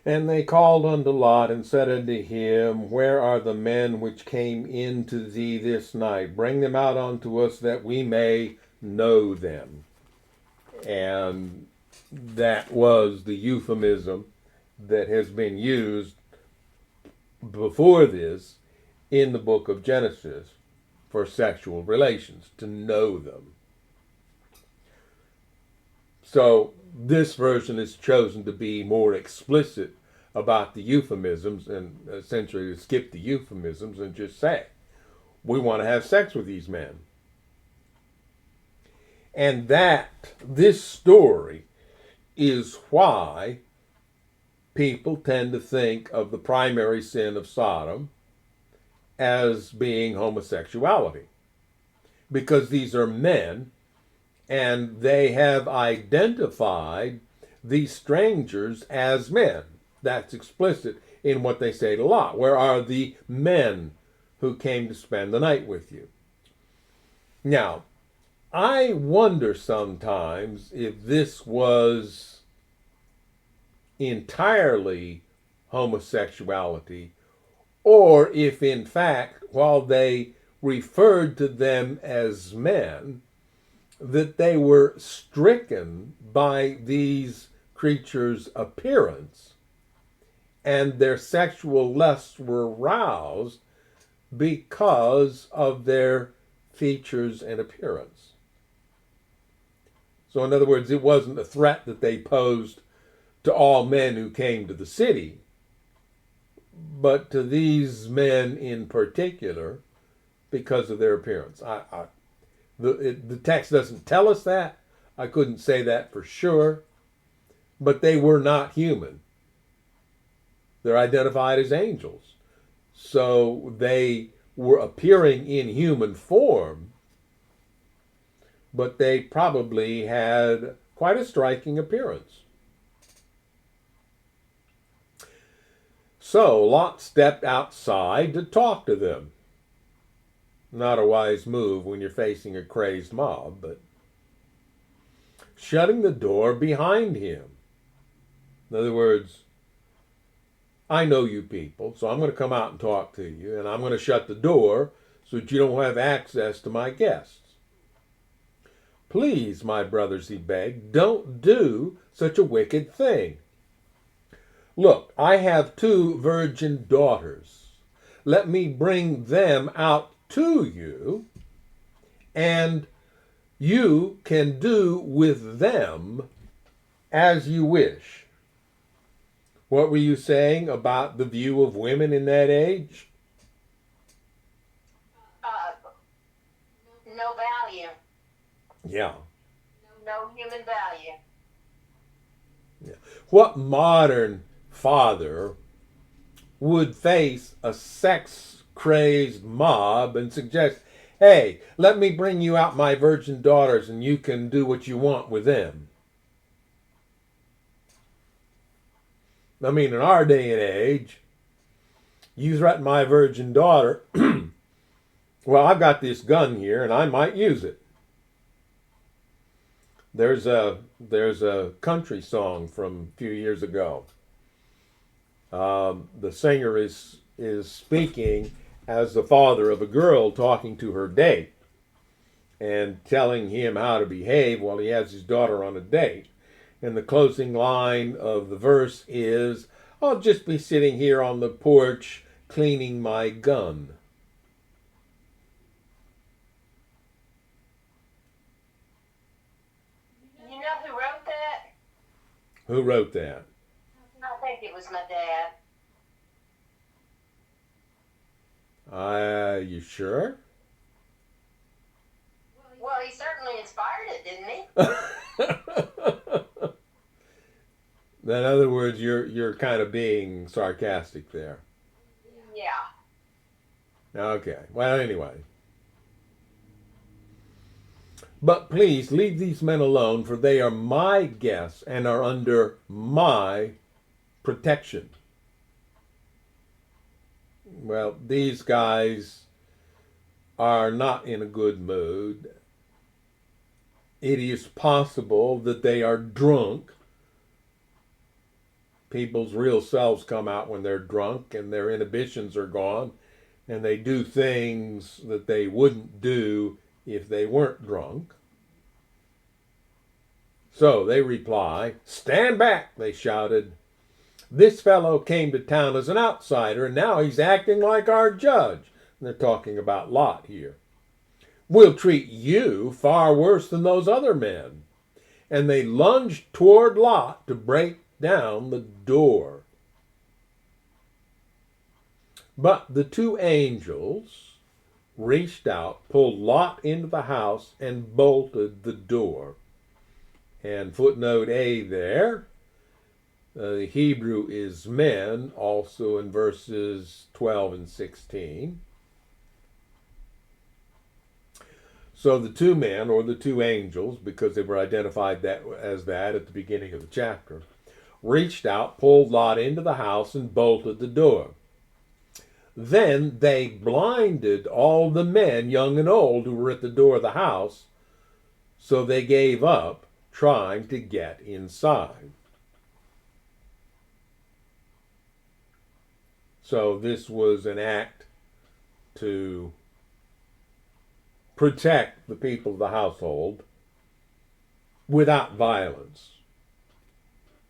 "And they called unto Lot and said unto him, 'Where are the men which came in to thee this night? Bring them out unto us that we may know them.'" And that was the euphemism that has been used before this in the book of Genesis for sexual relations, to know them. So this version is chosen to be more explicit about the euphemisms and essentially to skip the euphemisms and just say, we want to have sex with these men. And this story is why people tend to think of the primary sin of Sodom as being homosexuality. Because these are men, and they have identified these strangers as men. That's explicit in what they say to Lot. "Where are the men who came to spend the night with you?" Now, I wonder sometimes if this was entirely homosexuality, or if in fact, while they referred to them as men, that they were stricken by these creatures' appearance and their sexual lusts were roused because of their features and appearance. So, in other words, it wasn't a threat that they posed to all men who came to the city, but to these men in particular because of their appearance. The text doesn't tell us that. I couldn't say that for sure, but they were not human. They're identified as angels. So they were appearing in human form, but they probably had quite a striking appearance. So Lot stepped outside to talk to them. Not a wise move when you're facing a crazed mob, but shutting the door behind him. In other words, I know you people, so I'm going to come out and talk to you, and I'm going to shut the door so that you don't have access to my guests. Please, my brothers, he begged, don't do such a wicked thing. Look, I have 2 virgin daughters. Let me bring them out to you, and you can do with them as you wish. What were you saying about the view of women in that age? No value. Yeah. No human value. Yeah. What modern father would face a sex-crazed mob and suggest, hey, let me bring you out my virgin daughters and you can do what you want with them? I mean, in our day and age, you threaten my virgin daughter, well, I've got this gun here and I might use it. There's a country song from a few years ago. The singer is speaking as the father of a girl talking to her date and telling him how to behave while he has his daughter on a date. And the closing line of the verse is, I'll just be sitting here on the porch cleaning my gun. You know who wrote that? Who wrote that? I think it was my dad. You sure? Well, he certainly inspired it, didn't he? In other words, you're kind of being sarcastic there. Yeah. Okay. Well, anyway. But please leave these men alone, for they are my guests and are under my protection. Well, these guys are not in a good mood. It is possible that they are drunk. People's real selves come out when they're drunk and their inhibitions are gone, and they do things that they wouldn't do if they weren't drunk. So they reply, "Stand back," they shouted. "This fellow came to town as an outsider, and now he's acting like our judge." And they're talking about Lot here. "We'll treat you far worse than those other men." And they lunged toward Lot to break down the door. But the 2 angels reached out, pulled Lot into the house, and bolted the door. And footnote A there, the Hebrew is men, also in verses 12 and 16. So the 2 men, or the 2 angels, because they were identified as that at the beginning of the chapter, reached out, pulled Lot into the house, and bolted the door. Then they blinded all the men, young and old, who were at the door of the house, so they gave up trying to get inside. So this was an act to protect the people of the household without violence.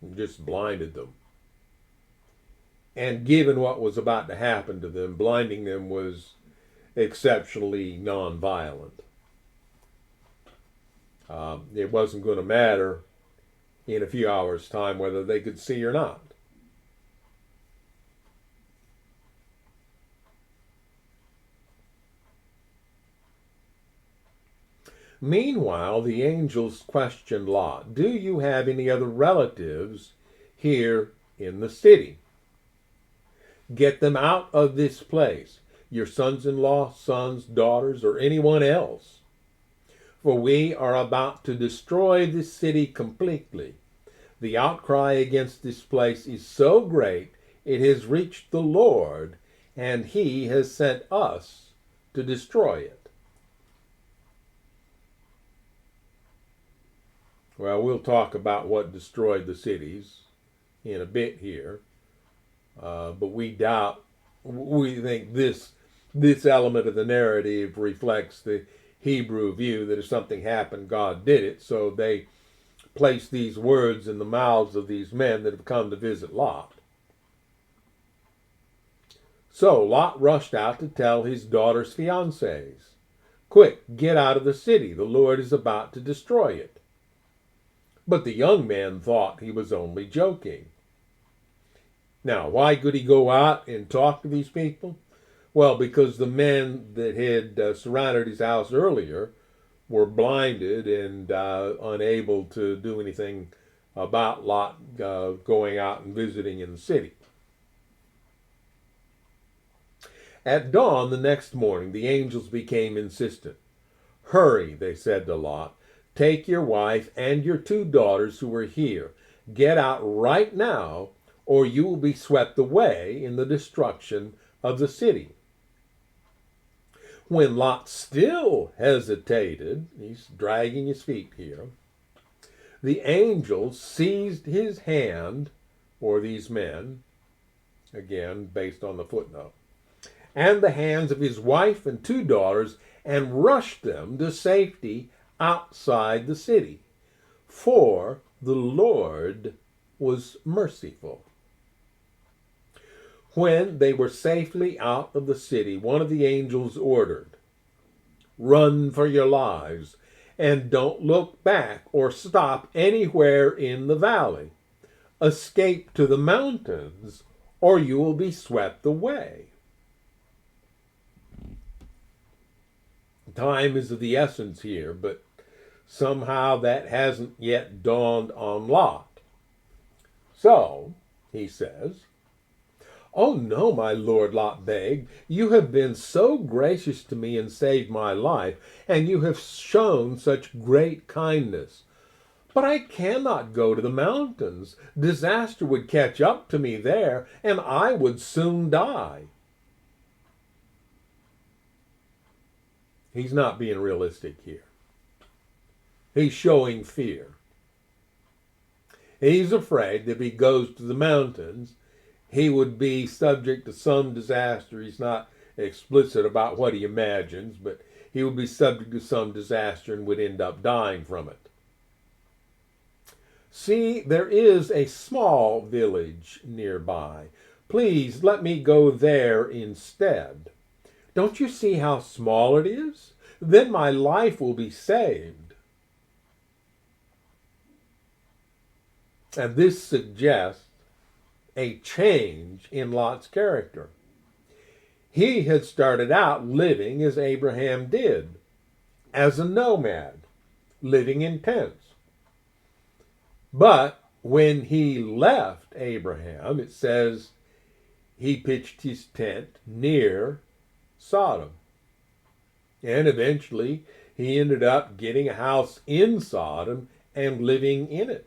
It just blinded them. And given what was about to happen to them, blinding them was exceptionally nonviolent. It wasn't going to matter in a few hours' time whether they could see or not. Meanwhile, the angels questioned Lot, "Do you have any other relatives here in the city? Get them out of this place, your sons-in-law, sons, daughters, or anyone else. For we are about to destroy this city completely. The outcry against this place is so great, it has reached the Lord, and he has sent us to destroy it." Well, we'll talk about what destroyed the cities in a bit here, but we think this element of the narrative reflects the Hebrew view that if something happened, God did it. So they place these words in the mouths of these men that have come to visit Lot. So Lot rushed out to tell his daughter's fiancés, "Quick, get out of the city. The Lord is about to destroy it." But the young man thought he was only joking. Now, why could he go out and talk to these people? Well, because the men that had surrounded his house earlier were blinded and unable to do anything about Lot going out and visiting in the city. At dawn the next morning, the angels became insistent. "Hurry," they said to Lot. "Take your wife and your 2 daughters who are here. Get out right now, or you will be swept away in the destruction of the city." When Lot still hesitated, he's dragging his feet here, the angels seized his hand, or these men, again based on the footnote, and the hands of his wife and 2 daughters, and rushed them to safety outside the city, for the Lord was merciful. When they were safely out of the city, one of the angels ordered, "Run for your lives, and don't look back or stop anywhere in the valley. Escape to the mountains, or you will be swept away." Time is of the essence here, but somehow that hasn't yet dawned on Lot. So, he says, "Oh no, my lord," Lot begged. "You have been so gracious to me and saved my life, and you have shown such great kindness. But I cannot go to the mountains. Disaster would catch up to me there, and I would soon die." He's not being realistic here. He's showing fear. He's afraid that if he goes to the mountains, he would be subject to some disaster. He's not explicit about what he imagines, but he would be subject to some disaster and would end up dying from it. "See, there is a small village nearby. Please let me go there instead. Don't you see how small it is? Then my life will be saved." And this suggests a change in Lot's character. He had started out living as Abraham did, as a nomad, living in tents. But when he left Abraham, it says he pitched his tent near Sodom. And eventually he ended up getting a house in Sodom and living in it,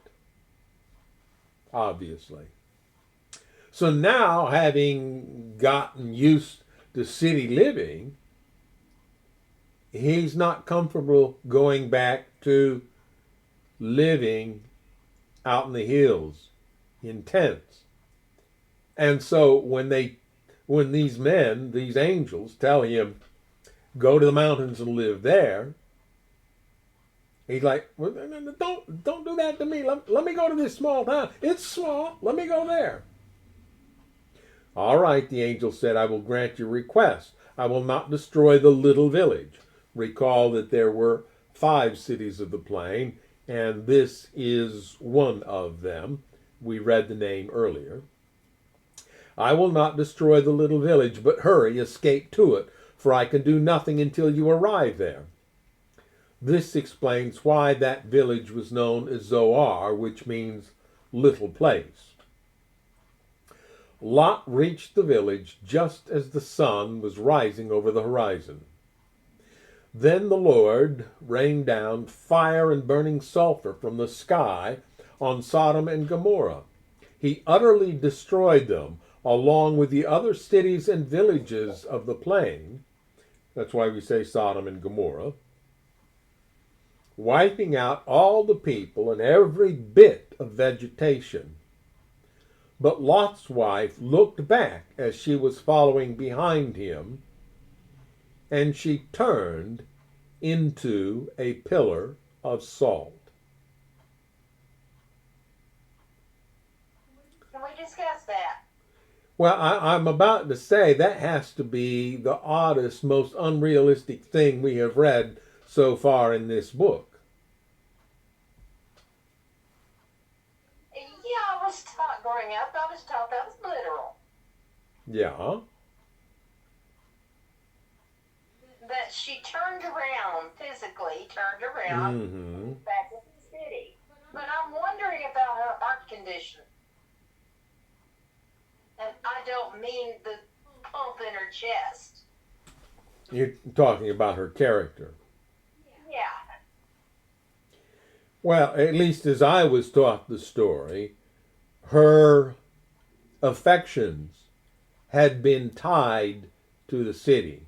obviously. So now, having gotten used to city living, he's not comfortable going back to living out in the hills in tents. And so when they when these men, these angels, tell him, go to the mountains and live there, he's like, well, don't do that to me. Let me go to this small town. It's small. Let me go there. All right, the angel said, I will grant your request. I will not destroy the little village. Recall that there were 5 cities of the plain, and this is one of them. We read the name earlier. I will not destroy the little village, but hurry, escape to it, for I can do nothing until you arrive there. This explains why that village was known as Zoar, which means little place. Lot reached the village just as the sun was rising over the horizon. Then the Lord rained down fire and burning sulfur from the sky on Sodom and Gomorrah. He utterly destroyed them, along with the other cities and villages of the plain. That's why we say Sodom and Gomorrah. Wiping out all the people and every bit of vegetation. But Lot's wife looked back as she was following behind him, and she turned into a pillar of salt. Can we discuss that? Well, I'm about to say that has to be the oddest, most unrealistic thing we have read so far in this book. Yeah, I was taught growing up, I was taught that was literal. Yeah. That she turned around, physically turned around, back in the city. But I'm wondering about her heart condition. And I don't mean the pump in her chest. You're talking about her character. Yeah. Well, at least as I was taught the story, her affections had been tied to the city.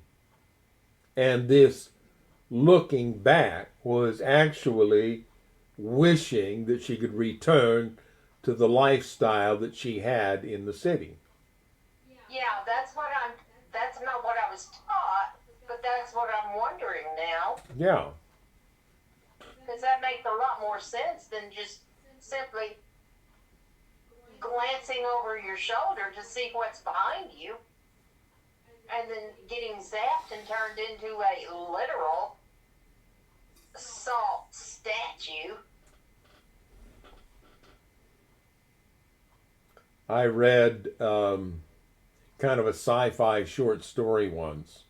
And this looking back was actually wishing that she could return to the lifestyle that she had in the city. Yeah, that's not what I was taught, but that's what I'm wondering now. Yeah. Because that makes a lot more sense than just simply glancing over your shoulder to see what's behind you and then getting zapped and turned into a literal salt statue. I read kind of a sci-fi short story once.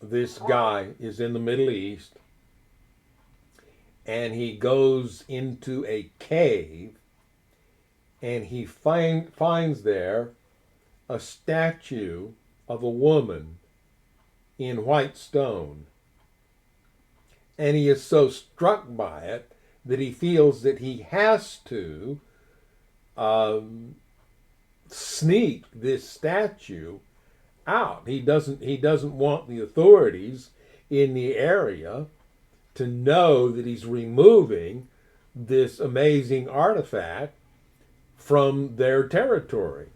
This guy is in the Middle East, and he goes into a cave, and he finds there a statue of a woman in white stone. And he is so struck by it that he feels that he has to sneak this statue out. He doesn't want the authorities in the area to know that he's removing this amazing artifact from their territory.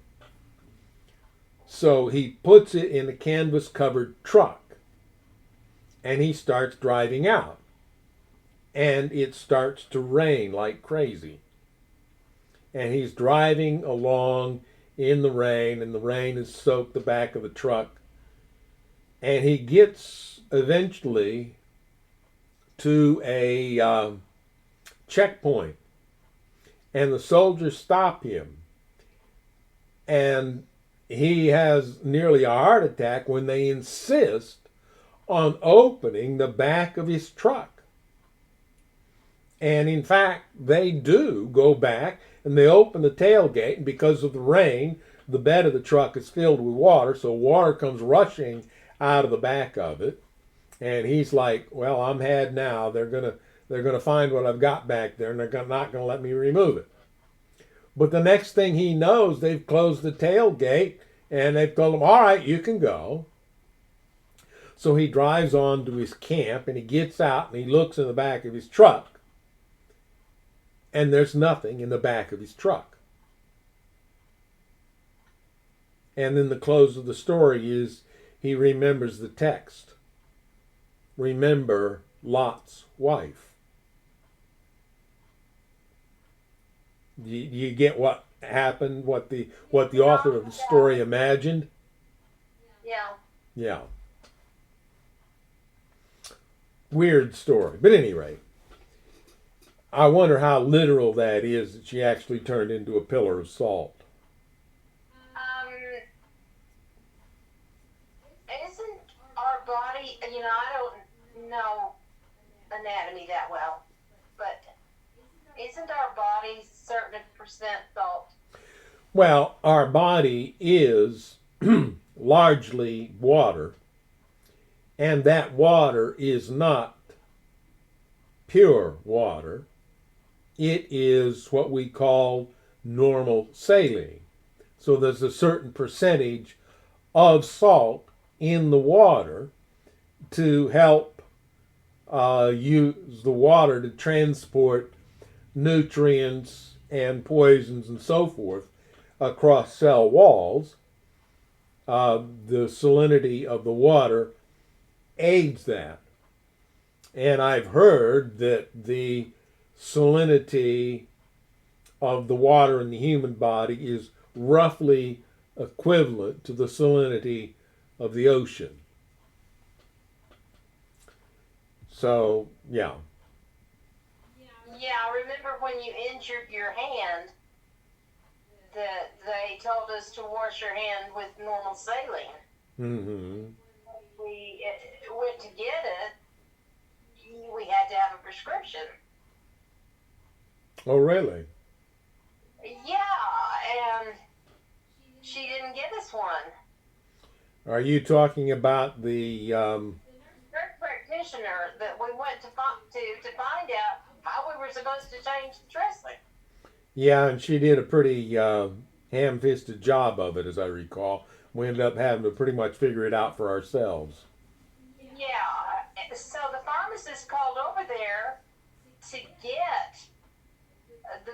So he puts it in a canvas-covered truck, and he starts driving out. And it starts to rain like crazy. And he's driving along in the rain, and the rain has soaked the back of the truck. And he gets eventually to a checkpoint, and the soldiers stop him. And he has nearly a heart attack when they insist on opening the back of his truck. And in fact, they do go back and they open the tailgate, and because of the rain, the bed of the truck is filled with water, so water comes rushing out of the back of it. And he's like, well, I'm had now. They're gonna find what I've got back there, and they're not gonna let me remove it. But the next thing he knows, they've closed the tailgate, and they've told him, all right, you can go. So he drives on to his camp, and he gets out, and he looks in the back of his truck, and there's nothing in the back of his truck. And then the close of the story is he remembers the text. Remember Lot's wife. You get what happened, what the author of the story imagined? Yeah. Yeah. Weird story. But at any rate, I wonder how literal that is that she actually turned into a pillar of salt. Isn't our body, I don't know anatomy that well, but isn't our body certain percent salt? Well, our body is largely water, and that water is not pure water. It is what we call normal saline. So there's a certain percentage of salt in the water to help use the water to transport nutrients and poisons and so forth across cell walls. The salinity of the water aids that. And I've heard that the salinity of the water in the human body is roughly equivalent to the salinity of the ocean. So, yeah. Yeah, I remember when you injured your hand, that they told us to wash your hand with normal saline. Mm-hmm. We went to get it. We had to have a prescription. Oh, really? Yeah, and she didn't give us one. Are you talking about the Nurse practitioner that we went to find out how we were supposed to change the dressing. yeah, and she did a pretty ham-fisted job of it, as I recall. We ended up having to pretty much figure it out for ourselves. Yeah, so the pharmacist called over there to get the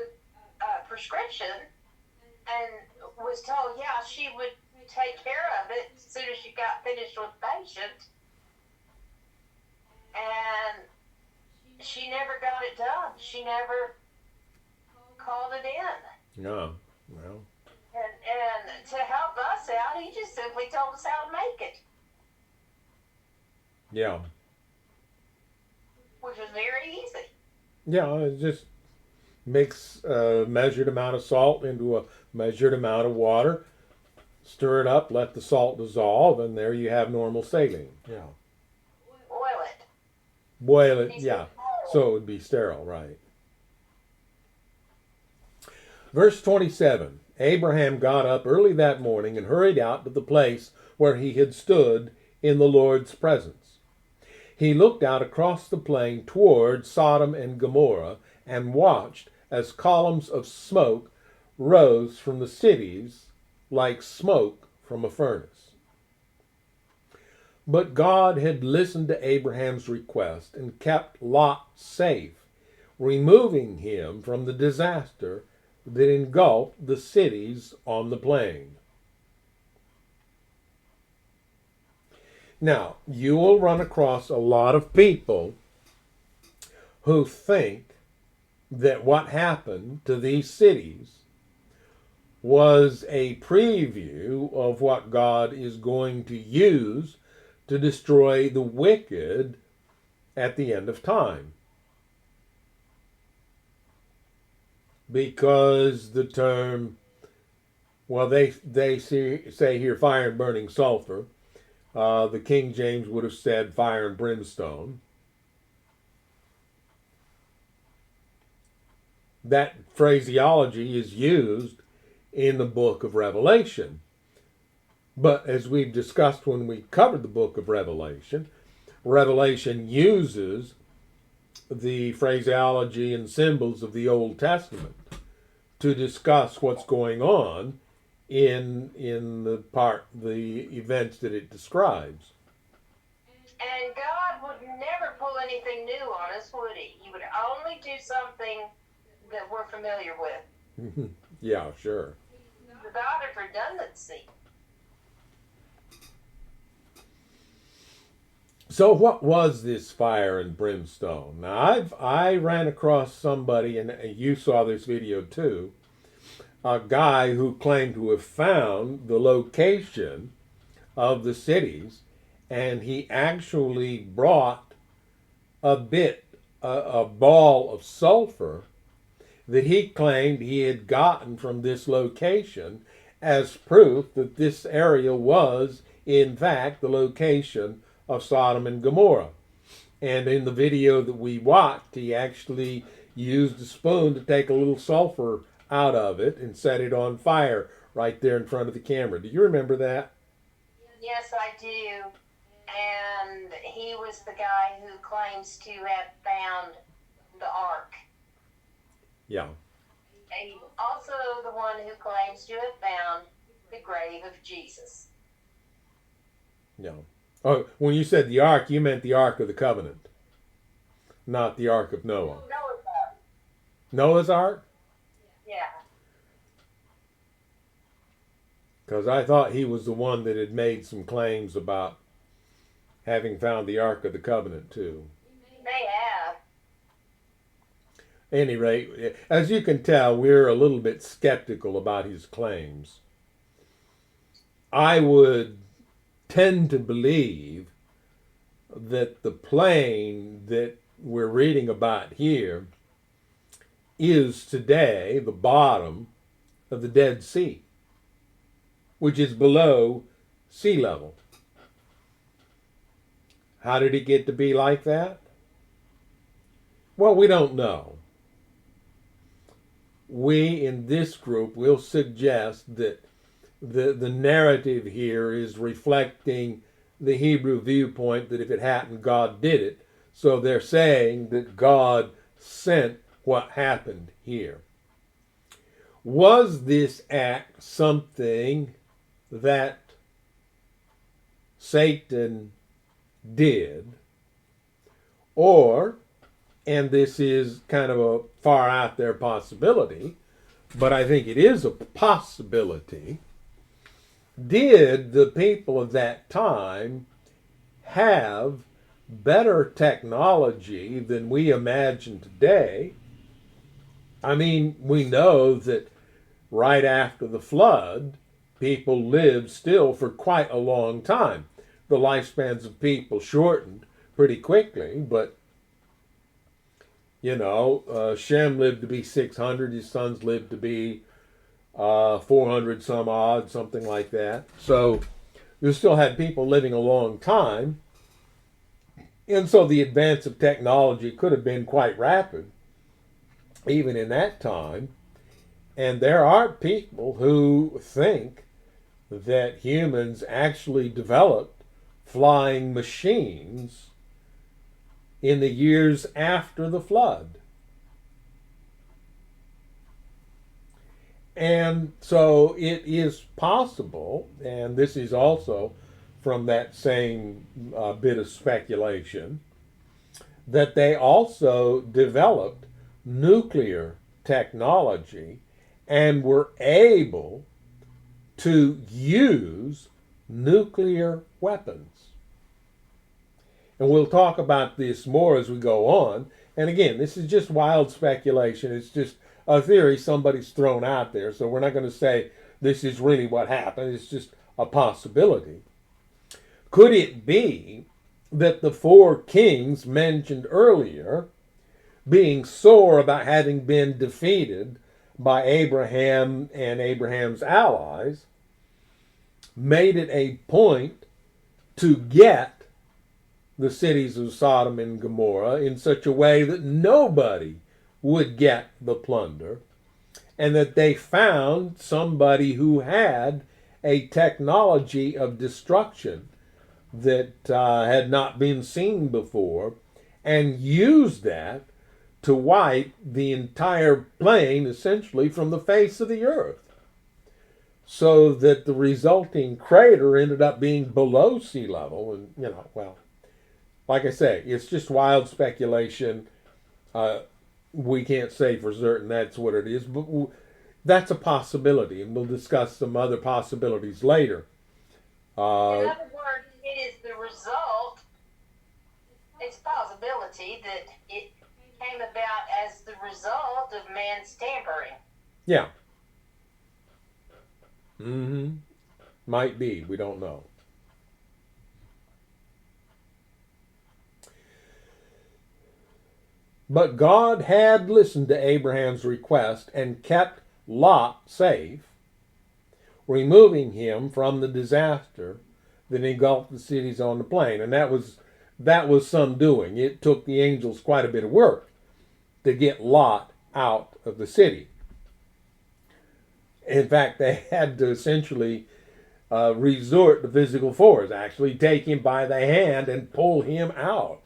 prescription and was told, yeah, she would take care of it as soon as she got finished with the patient. And she never got it done. She never called it in. No, well, And to help us out, he just simply told us how to make it, yeah. which was very easy. Yeah, it just mix a measured amount of salt into a measured amount of water, stir it up, let the salt dissolve, and there you have normal saline. Yeah. Boil it. Boil it, He yeah. said, "Oh." So it would be sterile, right? Verse 27 Abraham got up early that morning and hurried out to the place where he had stood in the Lord's presence. He looked out across the plain toward Sodom and Gomorrah and watched as columns of smoke rose from the cities like smoke from a furnace. But God had listened to Abraham's request and kept Lot safe, removing him from the disaster that engulfed the cities on the plain. Now, you will run across a lot of people who think that what happened to these cities was a preview of what God is going to use to destroy the wicked at the end of time. Because the term, well, they say here fire and burning sulfur. The King James would have said fire and brimstone. That phraseology is used in the book of Revelation. But as we've discussed when we covered the book of Revelation, Revelation uses the phraseology and symbols of the Old Testament to discuss what's going on in the events that it describes. And God would never pull anything new on us, would he? He would only do something that we're familiar with. Yeah, sure. The God of redundancy. So what was this fire and brimstone? Now I ran across somebody, and you saw this video too, a guy who claimed to have found the location of the cities, and he actually brought a bit, a ball of sulfur that he claimed he had gotten from this location as proof that this area was, in fact, the location of Sodom and Gomorrah. And in the video that we watched, he actually used a spoon to take a little sulfur out of it and set it on fire right there in front of the camera. Do you remember that? Yes, I do. And he was the guy who claims to have found the ark. Yeah. And he's also the one who claims to have found the grave of Jesus. Yeah. Oh, when you said the ark, you meant the Ark of the Covenant, not the Ark of Noah. Noah's Ark. Noah's Ark? Yeah. Because I thought he was the one that had made some claims about having found the Ark of the Covenant, too. They have. At any rate, as you can tell, we're a little bit skeptical about his claims. I would tend to believe that the plane that we're reading about here is today the bottom of the Dead Sea, which is below sea level. How did it get to be like that? Well, we don't know. We in this group will suggest that the narrative here is reflecting the Hebrew viewpoint that if it happened, God did it. So they're saying that God sent what happened here. Was this act something that Satan did? Or, and this is kind of a far out there possibility, but I think it is a possibility, did the people of that time have better technology than we imagine today? I mean, we know that right after the flood, people lived still for quite a long time. The lifespans of people shortened pretty quickly, but Shem lived to be 600, his sons lived to be 400 some odd, something like that. So you still had people living a long time. And so the advance of technology could have been quite rapid, even in that time. And there are people who think that humans actually developed flying machines in the years after the flood. And so it is possible, and this is also from that same bit of speculation, that they also developed nuclear technology and were able to use nuclear weapons. And we'll talk about this more as we go on. And again, this is just wild speculation. It's just a theory somebody's thrown out there. So we're not going to say this is really what happened. It's just a possibility. Could it be that the four kings mentioned earlier, being sore about having been defeated by Abraham and Abraham's allies, made it a point to get the cities of Sodom and Gomorrah in such a way that nobody would get the plunder, and that they found somebody who had a technology of destruction that had not been seen before, and used that to wipe the entire plain essentially from the face of the earth, so that the resulting crater ended up being below sea level. And like I say, it's just wild speculation. We can't say for certain that's what it is, but that's a possibility, and we'll discuss some other possibilities later. In other words, it is the result it's a possibility that it came about as the result of man's tampering. Yeah. Mm-hmm. Might be. We don't know. But God had listened to Abraham's request and kept Lot safe, removing him from the disaster that engulfed the cities on the plain. And that was some doing. It took the angels quite a bit of work to get Lot out of the city. In fact, they had to essentially resort to physical force, actually take him by the hand and pull him out.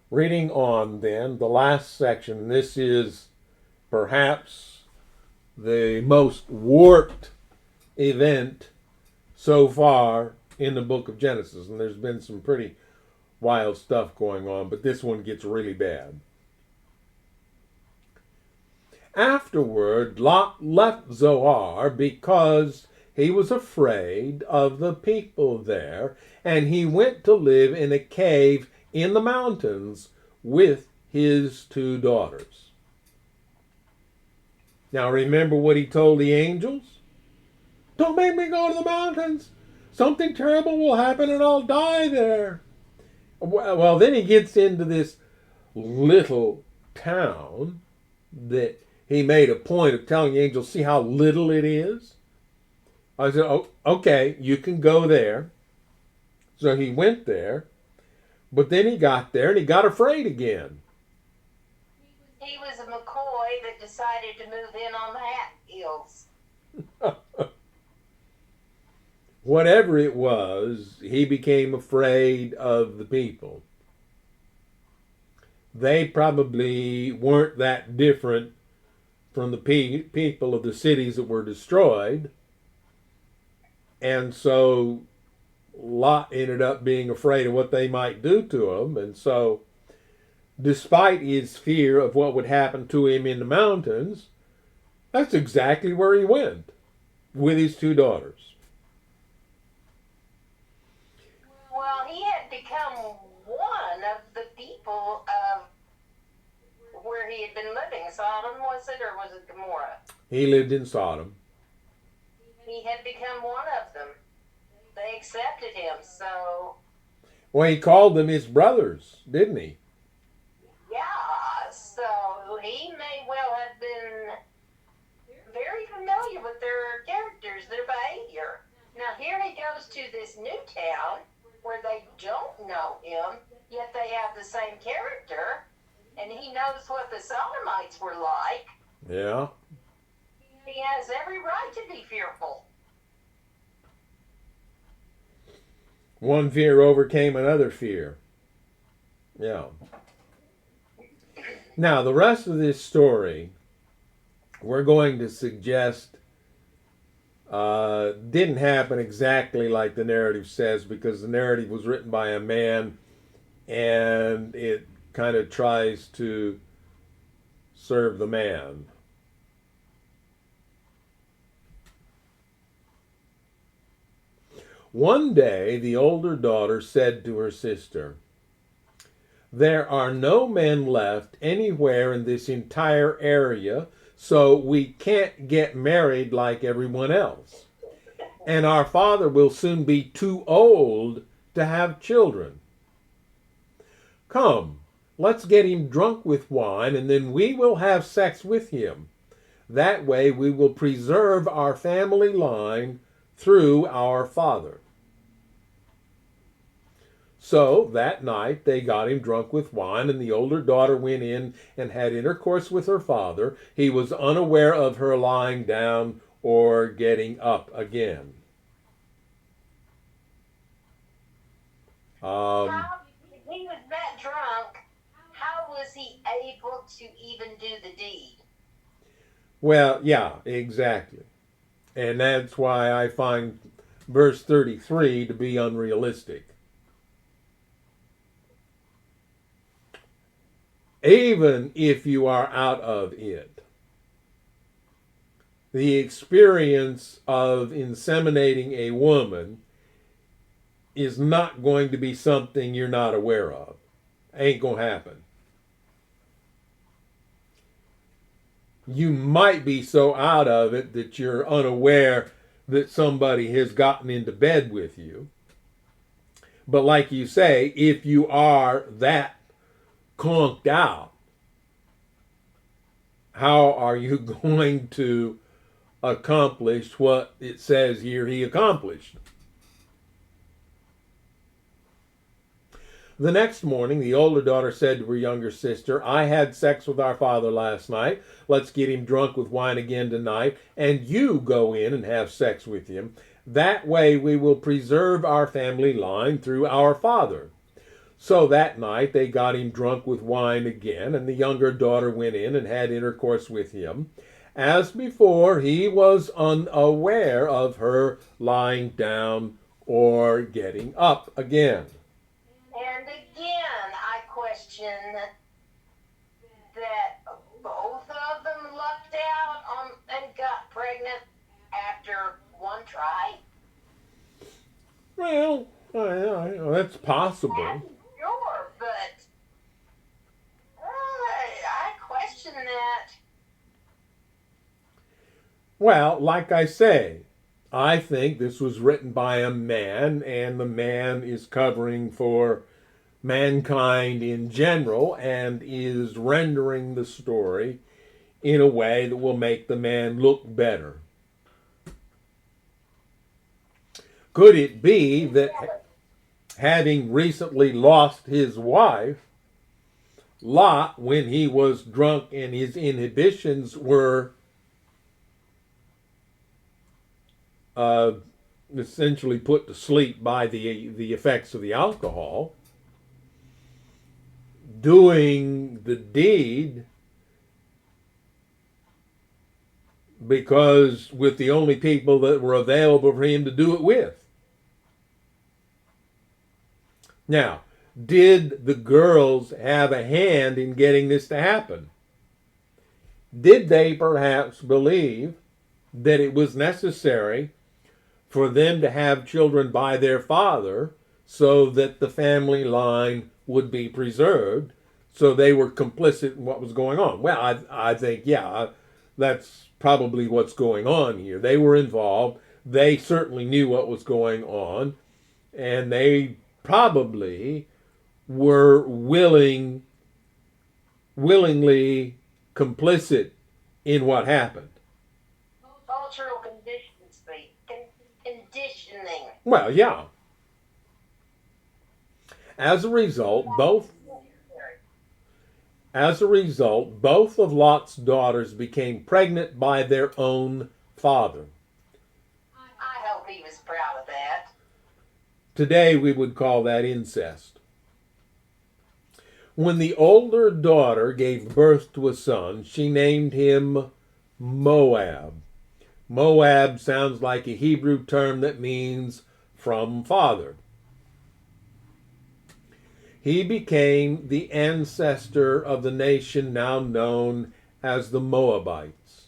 Reading on then, the last section, this is perhaps the most warped event so far in the book of Genesis. And there's been some pretty wild stuff going on, but this one gets really bad. Afterward, Lot left Zoar because he was afraid of the people there, and he went to live in a cave in the mountains with his 2 daughters. Now remember what he told the angels? Don't make me go to the mountains. Something terrible will happen and I'll die there. Well, then he gets into this little town that he made a point of telling the angels, see how little it is? I said, oh, okay, you can go there. So he went there, but then he got there and he got afraid again. He was a McCoy that decided to move in on the hat hills. Whatever it was, he became afraid of the people. They probably weren't that different from the people of the cities that were destroyed. And so Lot ended up being afraid of what they might do to him. And so, despite his fear of what would happen to him in the mountains, that's exactly where he went with his 2 daughters. Well, he had become one of the people of where he had been living. Sodom, was it, or was it Gomorrah? He lived in Sodom. He had become one of them. They accepted him, so... Well, he called them his brothers, didn't he? Yeah, so he may well have been very familiar with their characters, their behavior. Now here he goes to this new town where they don't know him, yet they have the same character, and he knows what the Sodomites were like. Yeah. He has every right to be fearful. One fear overcame another fear. Yeah. Now, the rest of this story, we're going to suggest didn't happen exactly like the narrative says, because the narrative was written by a man and it kind of tries to serve the man. One day, the older daughter said to her sister, "There are no men left anywhere in this entire area, so we can't get married like everyone else. And our father will soon be too old to have children. Come, let's get him drunk with wine, and then we will have sex with him. That way we will preserve our family line through our father." So that night they got him drunk with wine, and the older daughter went in and had intercourse with her father. He was unaware of her lying down or getting up again. How, if he was that drunk, how was he able to even do the deed? Well, yeah, exactly. And that's why I find verse 33 to be unrealistic. Even if you are out of it, the experience of inseminating a woman is not going to be something you're not aware of. Ain't going to happen. You might be so out of it that you're unaware that somebody has gotten into bed with you. But like you say, if you are that conked out, how are you going to accomplish what it says here he accomplished? The next morning, the older daughter said to her younger sister, I had sex with our father last night. Let's get him drunk with wine again tonight, and you go in and have sex with him. That way we will preserve our family line through our father. So that night they got him drunk with wine again, and the younger daughter went in and had intercourse with him. As before, he was unaware of her lying down or getting up again. And again, I question that both of them lucked out and got pregnant after one try. Well, that's possible. I'm sure, but I question that. Well, like I say, I think this was written by a man, and the man is covering for mankind in general and is rendering the story in a way that will make the man look better. Could it be that having recently lost his wife, Lot, when he was drunk and his inhibitions were essentially put to sleep by the effects of the alcohol, doing the deed because with the only people that were available for him to do it with. Now, did the girls have a hand in getting this to happen? Did they perhaps believe that it was necessary for them to have children by their father so that the family line would be preserved, so they were complicit in what was going on? Well, I think, yeah, that's probably what's going on here. They were involved. They certainly knew what was going on, and they probably were willingly complicit in what happened. Cultural conditioning. Well, yeah. As a result, both of Lot's daughters became pregnant by their own father. I hope he was proud of that. Today we would call that incest. When the older daughter gave birth to a son, she named him Moab. Moab sounds like a Hebrew term that means from father. He became the ancestor of the nation now known as the Moabites.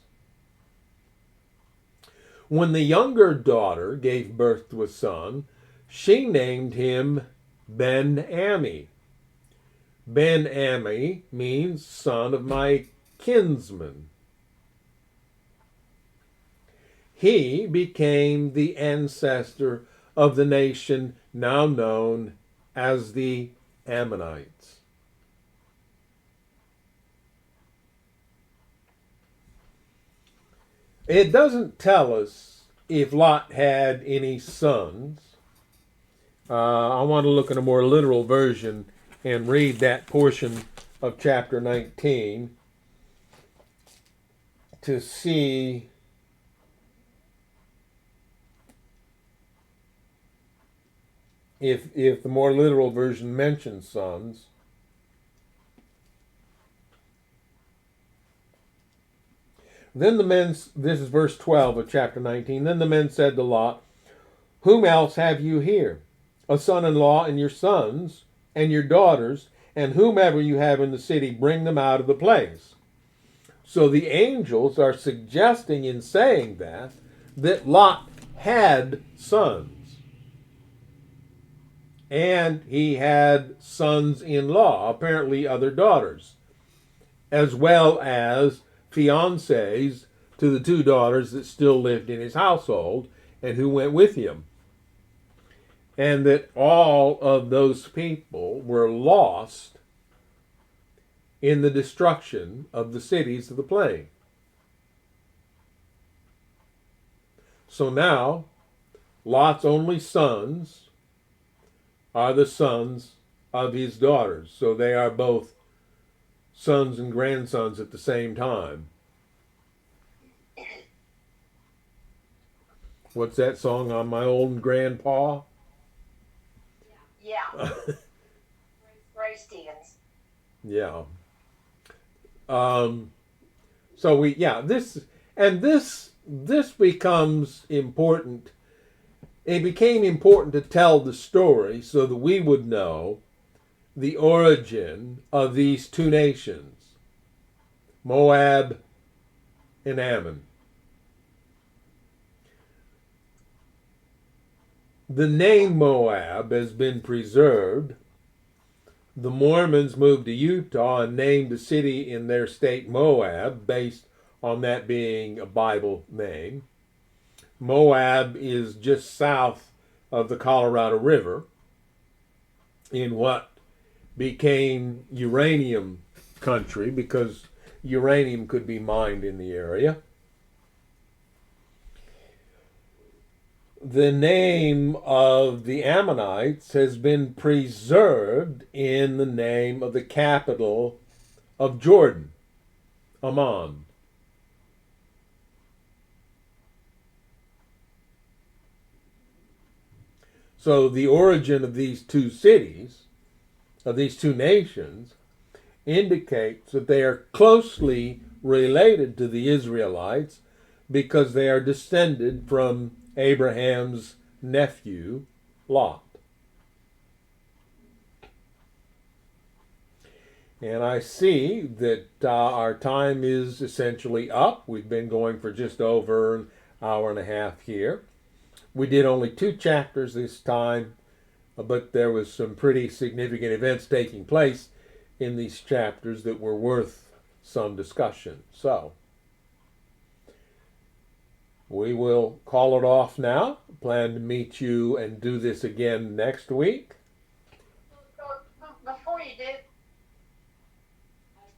When the younger daughter gave birth to a son, she named him Ben-Ami. Ben-Ami means son of my kinsman. He became the ancestor of the nation now known as the Ammonites. It doesn't tell us if Lot had any sons. I want to look at a more literal version and read that portion of chapter 19 to see if the more literal version mentions sons. Then the men, this is verse 12 of chapter 19, then the men said to Lot, whom else have you here? A son-in-law and your sons and your daughters, and whomever you have in the city, bring them out of the place. So the angels are suggesting in saying that Lot had sons. and he had sons-in-law, apparently other daughters, as well as fiancées to the two daughters that still lived in his household and who went with him. And that all of those people were lost in the destruction of the cities of the plain. So now, Lot's only sons are the sons of his daughters. So they are both sons and grandsons at the same time. What's that song on my old grandpa? Yeah. Ray Stevens. Yeah. So this becomes important. It became important to tell the story so that we would know the origin of these two nations, Moab and Ammon. The name Moab has been preserved. The Mormons moved to Utah and named a city in their state Moab, based on that being a Bible name. Moab is just south of the Colorado River in what became uranium country because uranium could be mined in the area. The name of the Ammonites has been preserved in the name of the capital of Jordan, Ammon. So the origin of these two cities, of these two nations, indicates that they are closely related to the Israelites because they are descended from Abraham's nephew, Lot. And I see that our time is essentially up. We've been going for just over an hour and a half here. We did only 2 chapters this time, but there was some pretty significant events taking place in these chapters that were worth some discussion. So, we will call it off now. Plan to meet you and do this again next week. Before you do,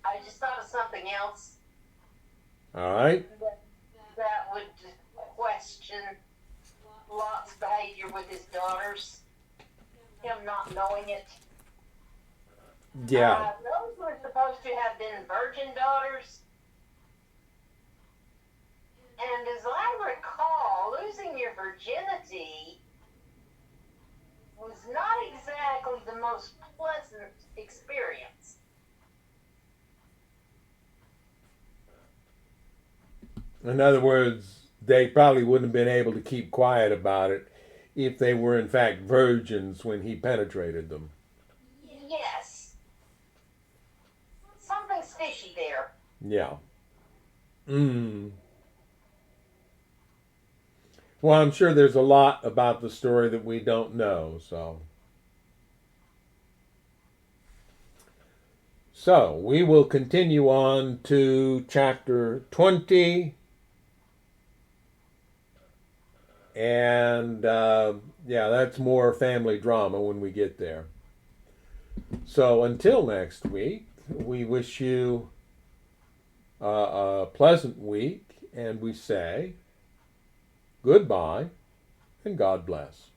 I just thought of something else. All right. That would question Lot's behavior with his daughters. Him not knowing it. Yeah. Those were supposed to have been virgin daughters. And as I recall, losing your virginity was not exactly the most pleasant experience. In other words, they probably wouldn't have been able to keep quiet about it if they were in fact virgins when he penetrated them. Yes. Something's fishy there. Yeah. Well, I'm sure there's a lot about the story that we don't know, So, we will continue on to chapter 20. And, that's more family drama when we get there. So, until next week, we wish you a pleasant week, and we say goodbye and God bless.